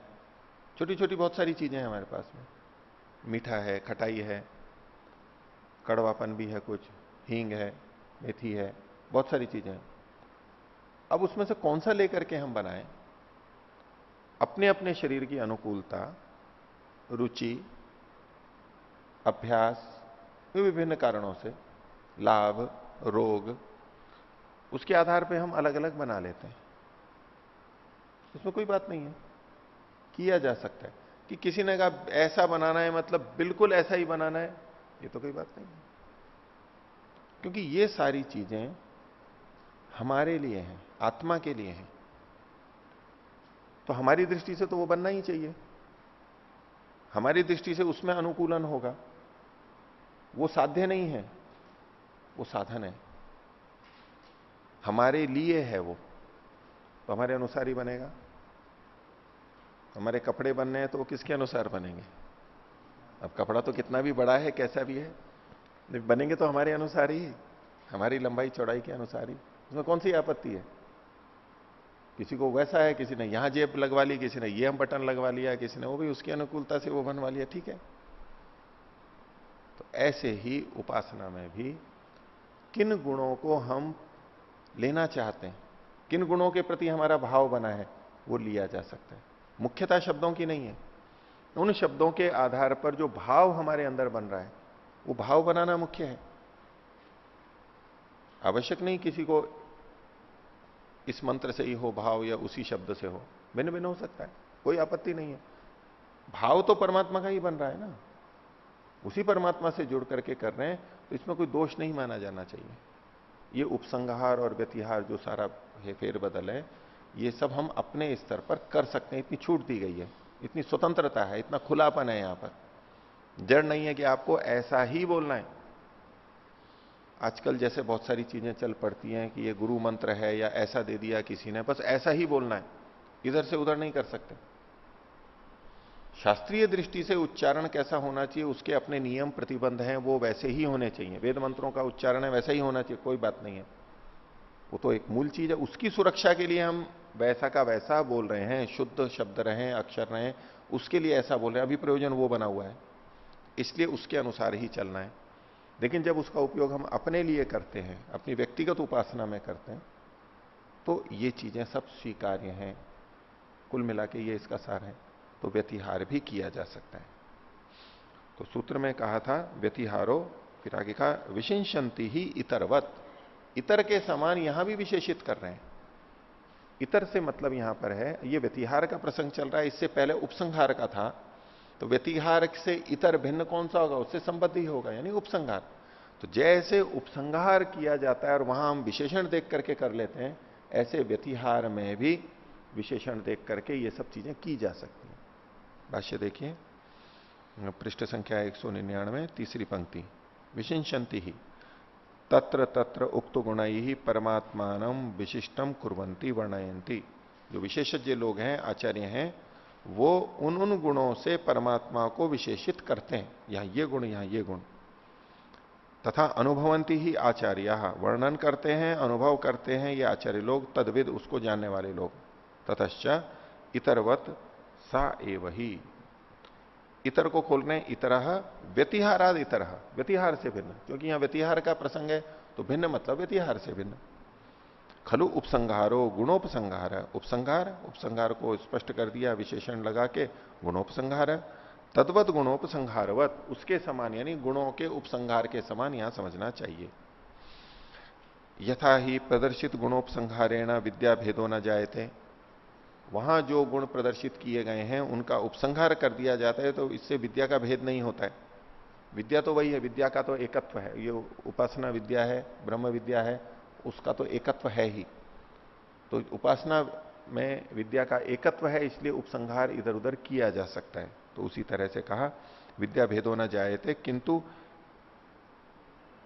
छोटी छोटी बहुत सारी चीजें हैं हमारे पास में। मीठा है, खटाई है, कड़वापन भी है, कुछ हींग है, मेथी है, बहुत सारी चीजें हैं। अब उसमें से कौन सा लेकर के हम बनाएं? अपने अपने शरीर की अनुकूलता, रुचि, अभ्यास, विभिन्न कारणों से, लाभ, रोग, उसके आधार पे हम अलग अलग बना लेते हैं। इसमें कोई बात नहीं है, किया जा सकता है। कि किसी ने कहा ऐसा बनाना है मतलब बिल्कुल ऐसा ही बनाना है, ये तो कोई बात नहीं है। क्योंकि ये सारी चीजें हमारे लिए हैं, आत्मा के लिए हैं, तो हमारी दृष्टि से तो वो बनना ही चाहिए। हमारी दृष्टि से उसमें अनुकूलन होगा। वो साध्य नहीं है, वो साधन है, हमारे लिए है वो, तो हमारे अनुसार ही बनेगा। हमारे कपड़े बनने हैं तो वो किसके अनुसार बनेंगे? अब कपड़ा तो कितना भी बड़ा है, कैसा भी है, लेकिन बनेंगे तो हमारे अनुसार ही, हमारी लंबाई चौड़ाई के अनुसार ही। उसमें कौन सी आपत्ति है? किसी को वैसा है, किसी ने यहां जेब लगवा ली, किसी ने ये हम बटन लगवा लिया, किसी ने वो भी उसकी अनुकूलता से वो बनवा लिया, ठीक है। तो ऐसे ही उपासना में भी किन गुणों को हम लेना चाहते हैं, किन गुणों के प्रति हमारा भाव बना है, वो लिया जा सकता है। मुख्यता शब्दों की नहीं है, उन शब्दों के आधार पर जो भाव हमारे अंदर बन रहा है, वो भाव बनाना मुख्य है। आवश्यक नहीं किसी को इस मंत्र से ही हो भाव या उसी शब्द से हो, भिन्न भिन्न हो सकता है, कोई आपत्ति नहीं है। भाव तो परमात्मा का ही बन रहा है ना, उसी परमात्मा से जुड़ करके कर रहे हैं, तो इसमें कोई दोष नहीं माना जाना चाहिए। ये उपसंहार और व्यतिहार जो सारा फेरबदल है, ये सब हम अपने स्तर पर कर सकते हैं। इतनी छूट दी गई है, इतनी स्वतंत्रता है, इतना खुलापन है यहां पर। जड़ नहीं है कि आपको ऐसा ही बोलना है। आजकल जैसे बहुत सारी चीजें चल पड़ती हैं कि ये गुरु मंत्र है या ऐसा दे दिया किसी ने, बस ऐसा ही बोलना है, इधर से उधर नहीं कर सकते। शास्त्रीय दृष्टि से उच्चारण कैसा होना चाहिए, उसके अपने नियम प्रतिबंध हैं, वो वैसे ही होने चाहिए। वेद मंत्रों का उच्चारण है वैसा ही होना चाहिए, कोई बात नहीं है। वो तो एक मूल चीज है, उसकी सुरक्षा के लिए हम वैसा का वैसा बोल रहे हैं, शुद्ध शब्द रहे, अक्षर रहे, उसके लिए ऐसा बोल रहे हैं। अभी प्रयोजन वो बना हुआ है, इसलिए उसके अनुसार ही चलना है। लेकिन जब उसका उपयोग हम अपने लिए करते हैं, अपनी व्यक्तिगत उपासना में करते हैं, तो ये चीजें सब स्वीकार्य हैं। कुल मिला के ये इसका सार है। तो व्यतिहार भी किया जा सकता है। तो सूत्र में कहा था व्यतिहारो, फिर आगे कहा विशिंशंति ही इतरवत, इतर के समान यहां भी विशेषित कर रहे हैं। इतर से मतलब यहां पर है, ये व्यतिहार का प्रसंग चल रहा है, इससे पहले उपसंहार का था। तो व्यतिहार से इतर भिन्न कौन सा होगा? उससे संबद्ध ही होगा, यानी उपसंहार। तो जैसे उपसंहार किया जाता है और वहां हम विशेषण देख करके कर लेते हैं, ऐसे व्यतिहार में भी विशेषण देख करके ये सब चीजें की जा सकती हैं। भाष्य देखिए, पृष्ठ संख्या 199, तीसरी पंक्ति। विशिंशंति ही तत्र तत्र उक्त गुणाई ही परमात्मान विशिष्टम कुर्वन्ति वर्णयन्ति। जो विशेषज्ञ लोग हैं, आचार्य हैं, वो उन उन गुणों से परमात्मा को विशेषित करते हैं। यहां ये गुण, यहां ये गुण। तथा अनुभवंती ही आचार्य, वर्णन करते हैं, अनुभव करते हैं ये आचार्य लोग, तद्विद उसको जानने वाले लोग। ततश्च इतरवत सा एव ही, इतर को खोल रहे हैं, इतरह व्यतिहाराद इतरह, व्यतिहार से भिन्न, क्योंकि यहां व्यतिहार का प्रसंग है तो भिन्न मतलब व्यतिहार से भिन्न। खलु उपसंहारो गुणोपसंहार, उपसंहार, उपसंहार को स्पष्ट कर दिया विशेषण लगा के, गुणोपसंहार, तद्वत गुणोपसंहारवत, उसके समान यानी गुणों के उपसंहार के समान यहां समझना चाहिए। यथा ही प्रदर्शित गुणोपसंहारेण विद्या भेदो न जायते, वहां जो गुण प्रदर्शित किए गए हैं उनका उपसंहार कर दिया जाता है तो इससे विद्या का भेद नहीं होता है। विद्या तो वही है, विद्या का तो एकत्व है, ये उपासना विद्या है, ब्रह्म विद्या है, उसका तो एकत्व है ही। तो उपासना में विद्या का एकत्व है, इसलिए उपसंहार इधर उधर किया जा सकता है। तो उसी तरह से कहा विद्या भेदो न जायते, किंतु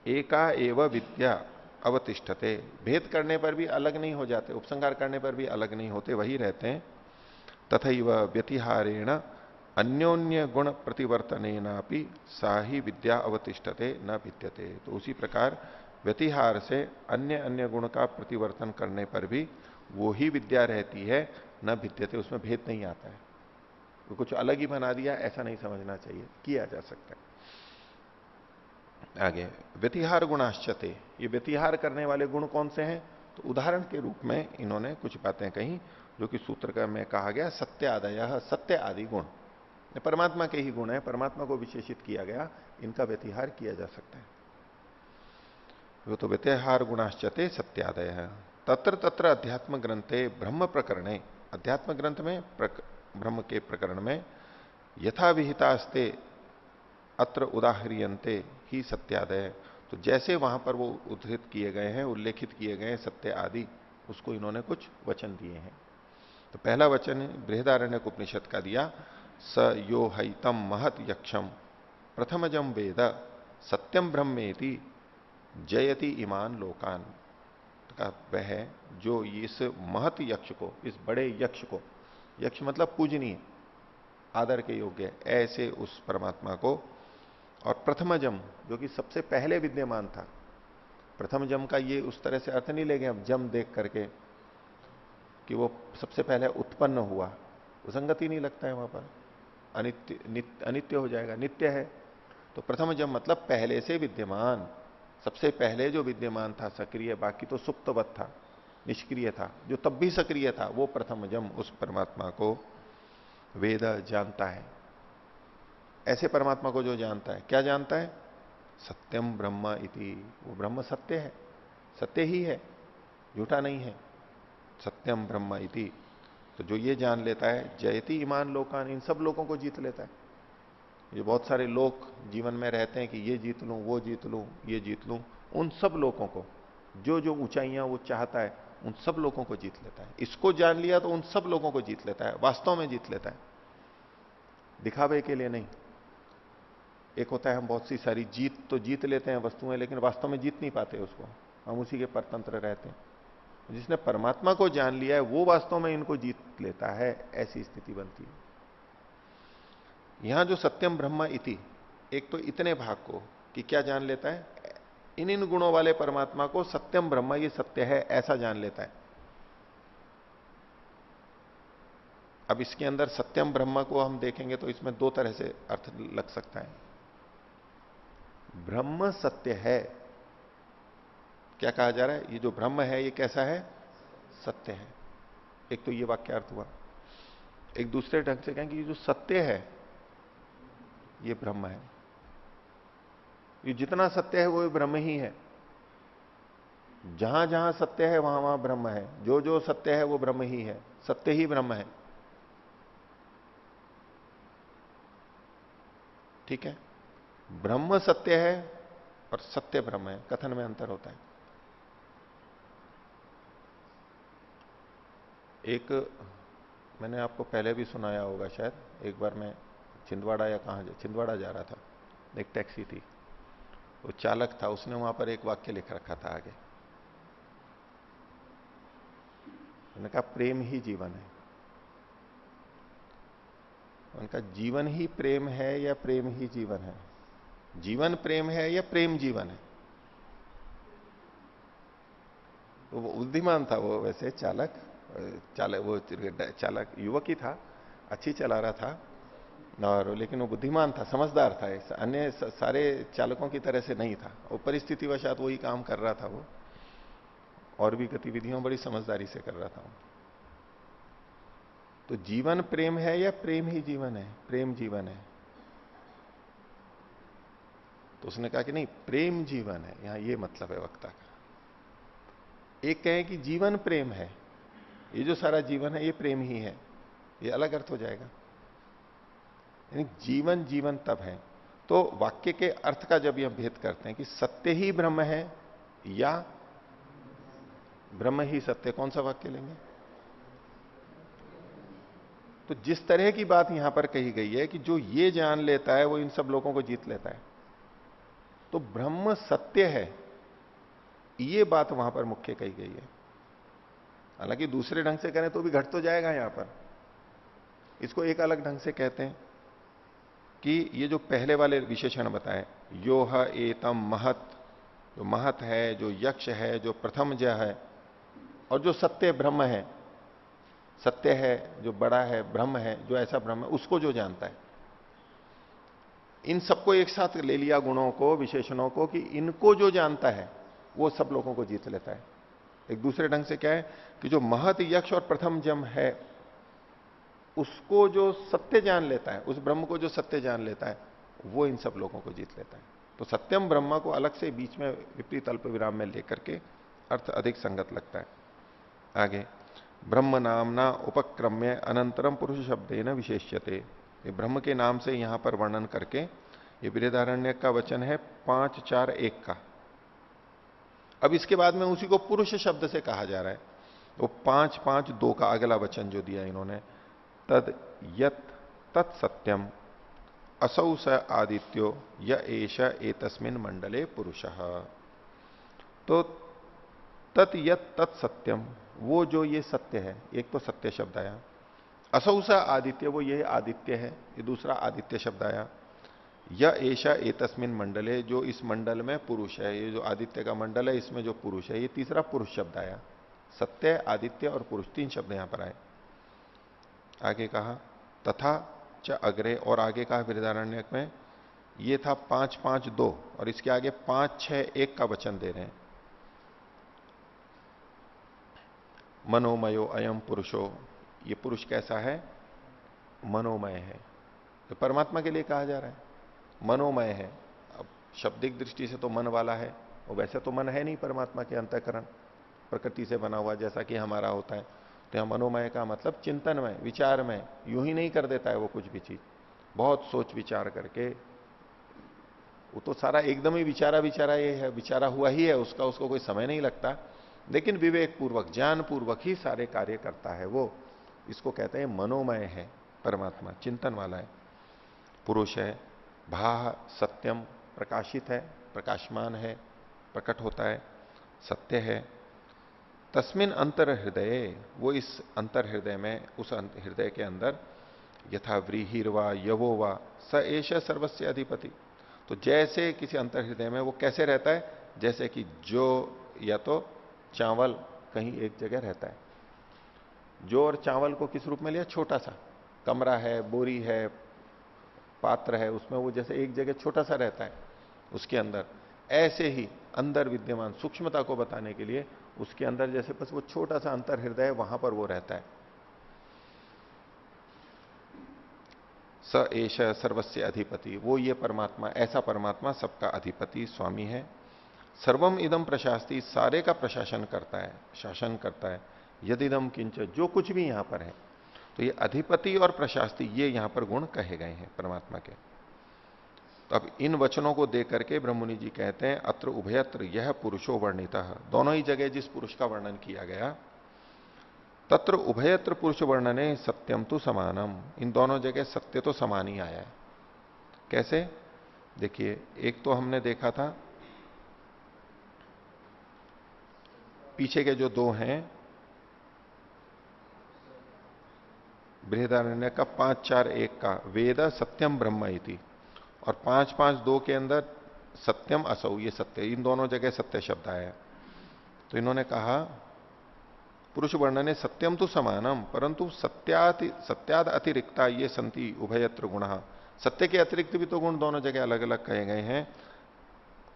एका एव विद्या अवतिष्ठते, भेद करने पर भी अलग नहीं हो जाते, उपसंहार करने पर भी अलग नहीं होते, वही रहते हैं। तथैव व्यतिहारेण अन्योन्य गुण प्रतिवर्तनेनापि सा ही विद्या अवतिष्ठते न भिद्यते। तो उसी प्रकार व्यतिहार से अन्य अन्य गुण का प्रतिवर्तन करने पर भी वो ही विद्या रहती है, न भिद्यते, उसमें भेद नहीं आता है। तो कुछ अलग ही बना दिया ऐसा नहीं समझना चाहिए, किया जा सकता है। आगे व्यतिहार गुणाश्चते, ये व्यतिहार करने वाले गुण कौन से हैं? तो उदाहरण के रूप में इन्होंने कुछ बातें कही जो कि सूत्र का में कहा गया सत्य आदय, सत्य आदि गुण परमात्मा के ही गुण है, परमात्मा को विशेषित किया गया, इनका व्यतिहार किया जा सकता है। वो तो व्यतिहार गुणाश्चते सत्यादय है। तत्र तत्र अध्यात्म ग्रंथे ब्रह्म प्रकरणे, अध्यात्म ग्रंथ में ब्रह्म के प्रकरण में यथा विहितास्ते अत्र उदाहरियंते ही सत्यादय, तो जैसे वहां पर वो उद्धृत किए गए हैं, उल्लेखित किए गए हैं सत्य आदि, उसको इन्होंने कुछ वचन दिए हैं। तो पहला वचन बृहदारण्यक उपनिषद का दिया, स यो हैतम महत यक्षम प्रथमजम वेद सत्यम ब्रह्मेति जयति इमान लोकान, का वह है जो इस महत यक्ष को, इस बड़े यक्ष को, यक्ष मतलब पूजनीय आदर के योग्य, ऐसे उस परमात्मा को, और प्रथमजम जो कि सबसे पहले विद्यमान था। प्रथम जम का ये उस तरह से अर्थ नहीं लेंगे हम जम देख करके कि वो सबसे पहले उत्पन्न हुआ, वो संगति नहीं लगता है वहां पर, अनित्य हो जाएगा, नित्य है। तो प्रथम जम मतलब पहले से विद्यमान, सबसे पहले जो विद्यमान था सक्रिय, बाकी तो सुप्तवत था, निष्क्रिय था, जो तब भी सक्रिय था, वो प्रथम जम उस परमात्मा को वेद जानता है। ऐसे परमात्मा को जो जानता है, क्या जानता है? सत्यम ब्रह्म इति, वो ब्रह्म सत्य है, सत्य ही है, झूठा नहीं है, सत्यम ब्रह्म इति। तो जो ये जान लेता है, जयति ईमान लोकान, इन सब लोगों को जीत लेता है। ये बहुत सारे लोग जीवन में रहते हैं कि ये जीत लूं, वो जीत लूं, ये जीत लूं, उन सब लोगों को, जो जो ऊंचाइयां वो चाहता है, उन सब लोगों को जीत लेता है। इसको जान लिया तो उन सब लोगों को जीत लेता है, वास्तव में जीत लेता है, दिखावे के लिए नहीं। एक होता है हम बहुत सी सारी जीत तो जीत लेते हैं वस्तुएं, लेकिन वास्तव में जीत नहीं पाते उसको, हम उसी के परतंत्र रहते हैं। जिसने परमात्मा को जान लिया है वो वास्तव में इनको जीत लेता है, ऐसी स्थिति बनती है। यहां जो सत्यम ब्रह्म इति, एक तो इतने भाग को कि क्या जान लेता है, इन इन गुणों वाले परमात्मा को सत्यम ब्रह्म, ये सत्य है ऐसा जान लेता है। अब इसके अंदर सत्यम ब्रह्म को हम देखेंगे तो इसमें दो तरह से अर्थ लग सकता है। ब्रह्म सत्य है, क्या कहा जा रहा है? ये जो ब्रह्म है ये कैसा है? सत्य है। एक तो ये वाक्य अर्थ हुआ। एक दूसरे ढंग से कहें कि ये जो सत्य है ये ब्रह्म है, ये जितना सत्य है वो ब्रह्म ही है। जहां जहां सत्य है वहां वहां ब्रह्म है, जो जो सत्य है वो ब्रह्म ही है, सत्य ही ब्रह्म है। ठीक है, ब्रह्म सत्य है और सत्य ब्रह्म है, कथन में अंतर होता है। एक मैंने आपको पहले भी सुनाया होगा शायद, एक बार मैं छिंदवाड़ा या कहां छिंदवाड़ा जा रहा था, एक टैक्सी थी, वो चालक था, उसने वहां पर एक वाक्य लिख रखा था आगे, उन्होंने कहा प्रेम ही जीवन है। उनका जीवन ही प्रेम है या प्रेम ही जीवन है? जीवन प्रेम है या प्रेम जीवन है? तो वो बुद्धिमान था वो, वैसे चालक वो चालक युवक ही था, अच्छी चला रहा था, और लेकिन वो बुद्धिमान था, समझदार था, अन्य सारे चालकों की तरह से नहीं था। वो परिस्थितिवशात वही काम कर रहा था, वो और भी गतिविधियों बड़ी समझदारी से कर रहा था। तो जीवन प्रेम है या प्रेम ही जीवन है? प्रेम जीवन है। तो उसने कहा कि नहीं, प्रेम जीवन है, यहां ये मतलब है वक्ता का। एक कहे कि जीवन प्रेम है, ये जो सारा जीवन है ये प्रेम ही है, ये अलग अर्थ हो जाएगा। यानी जीवन जीवन तब है। तो वाक्य के अर्थ का जब यह भेद करते हैं कि सत्य ही ब्रह्म है या ब्रह्म ही सत्य, कौन सा वाक्य लेंगे? तो जिस तरह की बात यहां पर कही गई है कि जो ये जान लेता है वो इन सब लोगों को जीत लेता है, तो ब्रह्म सत्य है, ये बात वहां पर मुख्य कही गई है। हालांकि दूसरे ढंग से करें तो भी घट तो जाएगा यहां पर। इसको एक अलग ढंग से कहते हैं कि ये जो पहले वाले विशेषण बताए, योह एतम महत, जो महत है, जो यक्ष है, जो प्रथम ज है, और जो सत्य ब्रह्म है, सत्य है जो बड़ा है, ब्रह्म है जो ऐसा ब्रह्म है, उसको जो जानता है, इन सबको एक साथ ले लिया, गुणों को, विशेषणों को, कि इनको जो जानता है वो सब लोगों को जीत लेता है। एक दूसरे ढंग से क्या है कि जो महत, यक्ष और प्रथम जम है, उसको जो सत्य जान लेता है, उस ब्रह्म को जो सत्य जान लेता है, वो इन सब लोगों को जीत लेता है। तो सत्यम ब्रह्म को अलग से बीच में विपरीत अल्प विराम में लेकर के अर्थ अधिक संगत लगता है। आगे, ब्रह्म नामना उपक्रम्य अनंतरम पुरुष शब्देन विशेष्यते, ये ब्रह्म के नाम से यहां पर वर्णन करके, ये बृहदारण्यक का वचन है 5:4:1 का। अब इसके बाद में उसी को पुरुष शब्द से कहा जा रहा है। वो 5:5:2 का अगला वचन जो दिया इन्होंने, तद यत तत्सत्यम असौ स आदित्यो य एष एतस्मिन् मंडले पुरुषः। तो तत यत तत्सत्यम, वो जो ये सत्य है, एक तो सत्य शब्द आया, असौ स आदित्य, वो ये आदित्य है, ये दूसरा आदित्य शब्द आया, य एष एतस्मिन् मंडले, जो इस मंडल में पुरुष है, ये जो आदित्य का मंडल है इसमें जो पुरुष है, ये तीसरा पुरुष शब्द आया। सत्य, आदित्य और पुरुष, 3 शब्द यहां पर आए। आगे कहा तथा च अग्रे, और आगे कहा बृहदारण्यक में, ये था 5:5:2 और इसके आगे 5:6:1 का वचन दे रहे हैं। मनोमयो अयम पुरुषो, ये पुरुष कैसा है? मनोमय है। तो परमात्मा के लिए कहा जा रहा है मनोमय है। अब शाब्दिक दृष्टि से तो मन वाला है, और वैसे तो मन है नहीं परमात्मा के, अंतःकरण प्रकृति से बना हुआ जैसा कि हमारा होता है। तो यहां मनोमय का मतलब चिंतनमय, विचारमय, यूं ही नहीं कर देता है वो कुछ भी चीज, बहुत सोच विचार करके। वो तो सारा एकदम ही विचारा विचारा ये है, विचारा हुआ ही है उसका, उसको कोई समय नहीं लगता, लेकिन विवेक पूर्वक, ज्ञान पूर्वक ही सारे कार्य करता है वो। इसको कहते हैं मनोमय है परमात्मा, चिंतन वाला है, पुरुष है। भाह सत्यम, प्रकाशित है, प्रकाशमान है, प्रकट होता है, सत्य है। तस्मिन अंतर हृदय, वो इस अंतर हृदय में, उस हृदय के अंदर, यथा व्रीहिर्वा यवो वा स एष सर्वस्य अधिपति। तो जैसे किसी अंतर हृदय में वो कैसे रहता है? जैसे कि जो या तो चावल कहीं एक जगह रहता है, जो और चावल को किस रूप में लिया? छोटा सा कमरा है, बोरी है, पात्र है, उसमें वो जैसे एक जगह छोटा सा रहता है उसके अंदर, ऐसे ही अंदर विद्यमान सूक्ष्मता को बताने के लिए उसके अंदर जैसे बस वो छोटा सा अंतर हृदय है, वहां पर वो रहता है। स एष सर्वस्य अधिपति, वो ये परमात्मा, ऐसा परमात्मा सबका अधिपति, स्वामी है। सर्वम इदम प्रशास्ति, सारे का प्रशासन करता है, शासन करता है। यदिदम किंच, जो कुछ भी यहां पर है, तो ये अधिपति और प्रशास्ति, ये यहां पर गुण कहे गए हैं परमात्मा के। तो अब इन वचनों को देख करके ब्रह्ममुनि जी कहते हैं, अत्र उभयत्र यह पुरुषो वर्णितः, दोनों ही जगह जिस पुरुष का वर्णन किया गया, तत्र उभयत्र पुरुष वर्णने सत्यम तो समानम, इन दोनों जगह सत्य तो समान ही आया है। कैसे? देखिए, एक तो हमने देखा था पीछे के जो 2 हैं, बृहदारण्य का 5:4:1 का, वेद सत्यम ब्रह्म इति, और 5:5:2 के अंदर सत्यम असौ, ये सत्य, इन दोनों जगह सत्य शब्द आया है। तो इन्होंने कहा पुरुष वर्णने सत्यम तो समानम, परंतु सत्याद अतिरिक्ता ये संति उभयत्र गुण, सत्य के अतिरिक्त भी तो गुण दोनों जगह अलग अलग कहे गए हैं।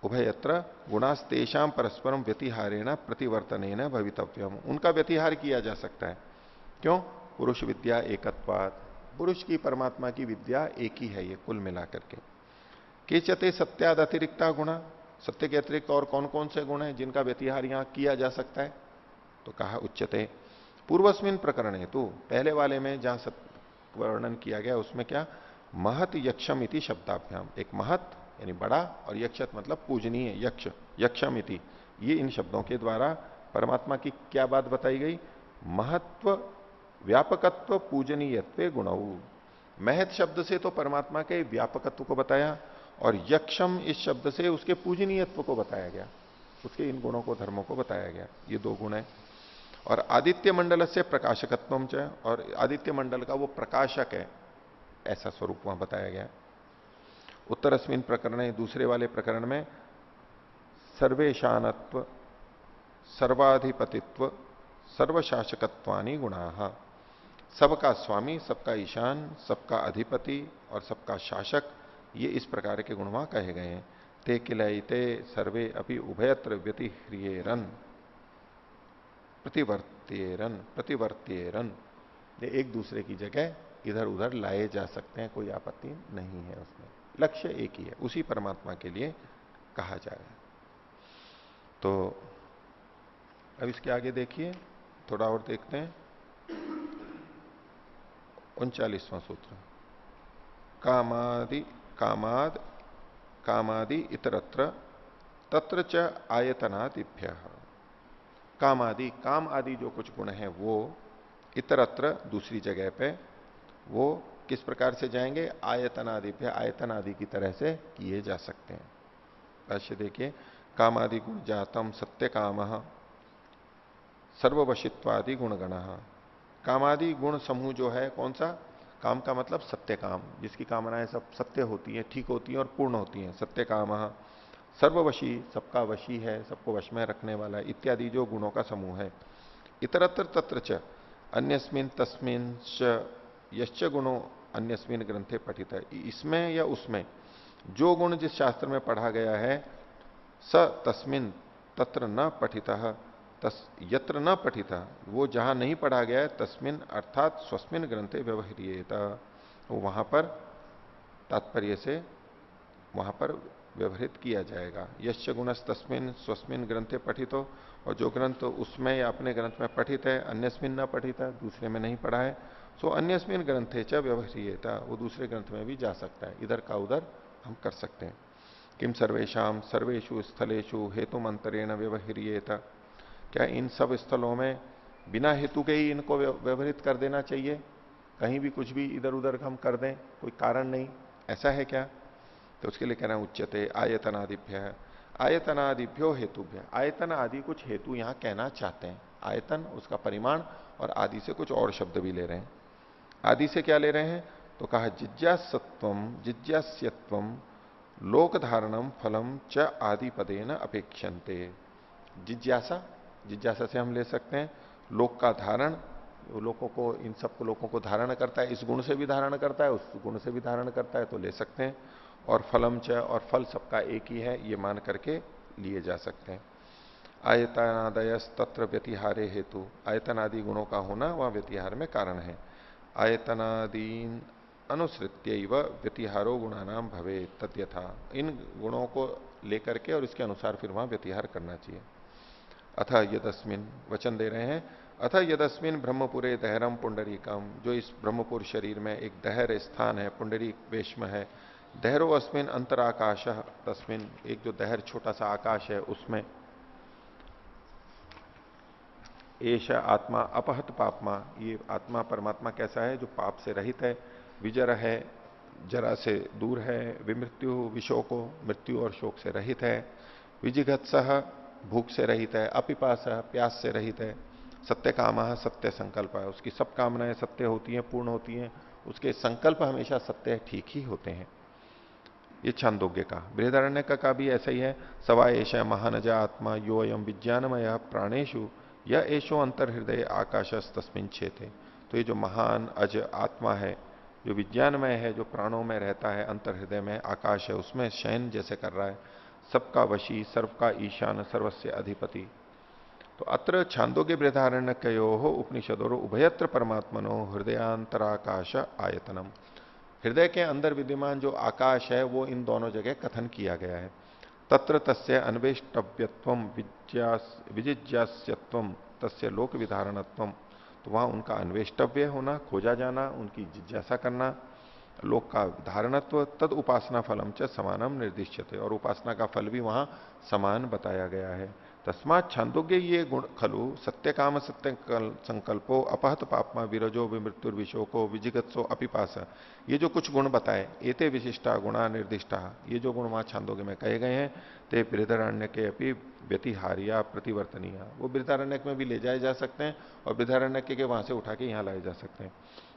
उभयत्र गुणास्तेषाम परस्परम व्यतिहारेण प्रतिवर्तनेन भवितव्यम, उनका व्यतिहार किया जा सकता है। क्यों? पुरुष विद्या एकत्वात्, पुरुष की परमात्मा की विद्या एक ही है, ये कुल मिलाकर के। केचते सत्याद अतिरिक्ता गुणा, सत्य के अतिरिक्त और कौन कौन से गुण हैं जिनका व्यतिहार यहां किया जा सकता है? तो कहा उच्चते पूर्वस्मिन प्रकरण हेतु, पहले वाले में जहां वर्णन किया गया उसमें क्या, महत यक्षम इति शब्दाभ्याम, एक महत यानी बड़ा और यक्षत मतलब पूजनीय, यक्ष यक्षम इति, ये इन शब्दों के द्वारा परमात्मा की क्या बात बताई गई? महत्व व्यापकत्व पूजनीयत्व गुणऊ, महत शब्द से तो परमात्मा के व्यापकत्व को बताया और यक्षम इस शब्द से उसके पूजनीयत्व को बताया गया, उसके इन गुणों को धर्मों को बताया गया। ये दो गुण है। और आदित्य मंडल से प्रकाशकत्वम च, और आदित्य मंडल का वो प्रकाशक है, ऐसा स्वरूप वहां बताया गया। उत्तरस्मिन प्रकरण, दूसरे वाले प्रकरण में सर्वेशानत्व सर्वाधिपतित्व सर्वशासकत्वानि गुणा, सबका स्वामी, सबका ईशान, सबका अधिपति और सबका शासक, ये इस प्रकार के गुण वहां कहे गए हैं। ते किलयिते सर्वे अपि उभयत्र व्यतिह्रियेरन प्रतिवर्त्येरन, ये एक दूसरे की जगह इधर उधर लाए जा सकते हैं, कोई आपत्ति नहीं है उसमें, लक्ष्य एक ही है, उसी परमात्मा के लिए कहा जा रहा है। तो अब इसके आगे देखिए, थोड़ा और देखते हैं। 39वां सूत्र, कामादि इतरत्र तत्र च आयतनादिभ्य, काम आदि जो कुछ गुण हैं वो इतरत्र दूसरी जगह पे वो किस प्रकार से जाएंगे? आयतनादिभ्य, आयतन आदि की तरह से किए जा सकते हैं। भाष्य देखिए, कामादि गुण जातम सत्य काम सर्ववशित्वादि गुणगण, कामादि गुण समूह जो है कौन सा? काम का मतलब सत्य काम, जिसकी कामनाएं सब सत्य होती हैं, ठीक होती हैं और पूर्ण होती हैं, सत्य काम। सर्ववशी, सबका वशी है, सबको वश में रखने वाला, इत्यादि जो गुणों का समूह है। इतरत्र तत्र च अन्यस्मिन तस्मिन च यश्च गुणो अन्यस्मिन ग्रंथे पठित है, इसमें या उसमें जो गुण जिस शास्त्र में पढ़ा गया है, स तस्मिन तत्र न पठित, यत्र न पठित, वो जहां नहीं पढ़ा गया है, तस्मिन अर्थात स्वस्मिन ग्रंथे व्यवह्रियेत, वो वहां पर तात्पर्य से वहां पर व्यवहित किया जाएगा। यश्च गुणस तस्मिन स्वस्मिन ग्रंथे पठितो, और जो ग्रंथ उसमें या अपने ग्रंथ में पठित है, अन्यस्मिन न पठित है, दूसरे में नहीं पढ़ा है, सो अन्यस्मिन ग्रंथे च व्यवह्रियेत, वो दूसरे ग्रंथ में भी जा सकता है, इधर का उधर हम कर सकते हैं। किम सर्वेशम सर्वेशु स्थलेशु हेतु मंत्रेण व्यवह्रियेत, क्या इन सब स्थलों में बिना हेतु के ही इनको व्यवहित कर देना चाहिए? कहीं भी कुछ भी इधर उधर हम कर दें, कोई कारण नहीं, ऐसा है क्या? तो उसके लिए कहना उच्चते आयतनादिभ्य, आयतनादिभ्यो हेतुभ्य, आयतन आदि कुछ हेतु यहां कहना चाहते हैं। आयतन उसका परिमाण और आदि से कुछ और शब्द भी ले रहे हैं। आदि से क्या ले रहे हैं? तो कहा जिज्ञासत्वम जिज्ञास्यत्वम लोक धारणम फलम च आदि पदेन अपेक्षन्ते। जिज्ञासा, जिज्ञासा से हम ले सकते हैं लोक का धारण, लोगों को, इन सबको लोगों को धारण करता है, इस गुण से भी धारण करता है, उस गुण से भी धारण करता है, तो ले सकते हैं। और फलम च, और फल सबका एक ही है, ये मान करके लिए जा सकते हैं। आयतनादयस तत्र व्यतिहारे हेतु, आयतन आदि गुणों का होना वहां व्यतिहार में कारण है। आयतनादीन अनुसृत्य व्यतिहारो गुणानाम भवे तद्यथा, इन गुणों को लेकर के और इसके अनुसार फिर वहां व्यतिहार करना चाहिए। अथ यदस्मिन, वचन दे रहे हैं, अथ यदस्मिन ब्रह्मपुरे दहरम पुंडरीकम, जो इस ब्रह्मपुर शरीर में एक दहर स्थान है, पुंडरीक वेश में है। दहरो अस्मिन अंतराकाश तस्मिन, एक जो दहर छोटा सा आकाश है उसमें। एश आत्मा अपहत पापमा, ये आत्मा परमात्मा कैसा है? जो पाप से रहित है, विजर है, जरा से दूर है, विमृत्यु विशोको, मृत्यु और शोक से रहित है, विजिघत्सह, भूख से रहित है, अपिपास, प्यास से रहित है, सत्य काम, सत्य संकल्प है, उसकी सब कामनाएं सत्य होती हैं, पूर्ण होती हैं, उसके संकल्प हमेशा सत्य ठीक ही होते हैं। ये छांदोग्य का। बृहदारण्य का भी ऐसा ही है। सवा एश महानजा आत्मा यो अयम विज्ञानमय प्राणेशु यह एशो अंतर हृदय आकाशस तस्मिन छेते। तो ये जो महान अज आत्मा है, जो विज्ञानमय है, जो प्राणों में रहता है, अंतर हृदय में आकाश है, उसमें शयन जैसे कर रहा है, सबका वशी, सर्व का ईशान, सर्वस्य अधिपति। तो अत्र छांदोग्य बृहदारण्यकयो उपनिषदोर उभयत्र परमात्मनो हृदयांतराकाश आयतनम। हृदय के अंदर विद्यमान जो आकाश है वो इन दोनों जगह कथन किया गया है। तत्र तस्य अन्वेष्टव्यत्वम विजिज्ञास्यत्वम तस्य लोक विधारणत्वम। तो वहां उनका अन्वेष्टव्य होना, खोजा जाना, उनकी जिज्ञासा करना, लोक का धारणत्व, तद उपासना फलम च समानम निर्दिश्यते। और उपासना का फल भी वहां समान बताया गया है। तस्मात छांदोग्य ये गुण खलु सत्य काम सत्य संकल्पो अपहत पापमा विरजो विमृत्युर्विशोको विजिगत्सो अपिपास। ये जो कुछ गुण बताए, एते विशिष्टा गुणा निर्दिष्टा, ये जो गुण वहां छांदोग्य में कहे गए हैं, ते बृहदारण्य के अपनी व्यतिहारिया प्रतिवर्तनीय, वो बृहदारण्यक में भी ले जाए जा सकते हैं और बृहदारण्यक के वहां से उठा के यहां लाए जा सकते हैं।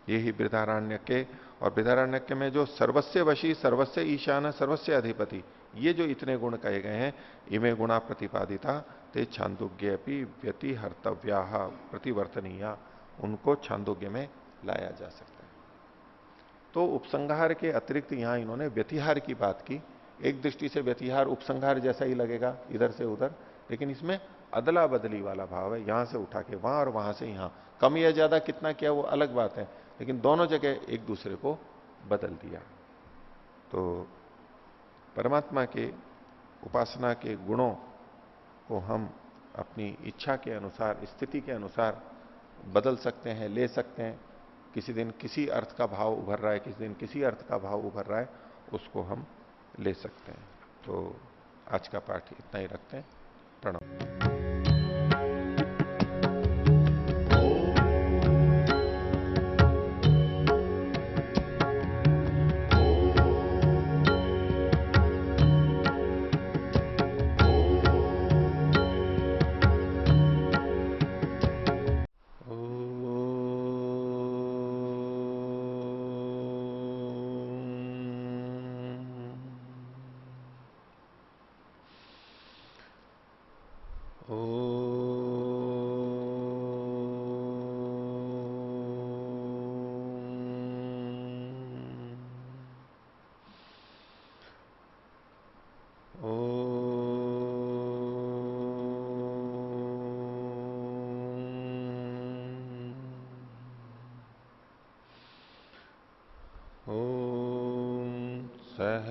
ये ही बृहदारण्यक और बृहदारण्यक में जो सर्वस्य वशी, सर्वस्य ईशान, सर्वस्य अधिपति, ये जो इतने गुण कहे गए हैं, इमे गुणा प्रतिपादिता ते छांदोग्य व्यतिहर्तव्या प्रतिवर्तनीय, उनको छांदोग्य में लाया जा सकता है। तो उपसंहार के अतिरिक्त यहां इन्होंने व्यतिहार की बात की। एक दृष्टि से व्यतिहार उपसंहार जैसा ही लगेगा, इधर से उधर, लेकिन इसमें अदला बदली वाला भाव है। यहां से उठा के वहां और वहां से यहां, कम या ज्यादा कितना किया वो अलग बात है, लेकिन दोनों जगह एक दूसरे को बदल दिया। तो परमात्मा के उपासना के गुणों को हम अपनी इच्छा के अनुसार, स्थिति के अनुसार बदल सकते हैं, ले सकते हैं। किसी दिन किसी अर्थ का भाव उभर रहा है, किसी दिन किसी अर्थ का भाव उभर रहा है, उसको हम ले सकते हैं। तो आज का पाठ इतना ही रखते हैं। प्रणाम।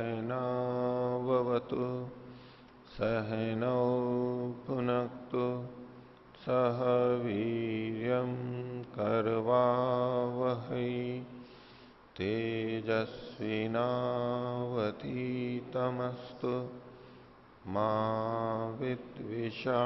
सहनावतु सहनौ भुनक्तु सह वीर्यं करवावहै तेजस्विनावधीतमस्तु मा विद्विषावहै।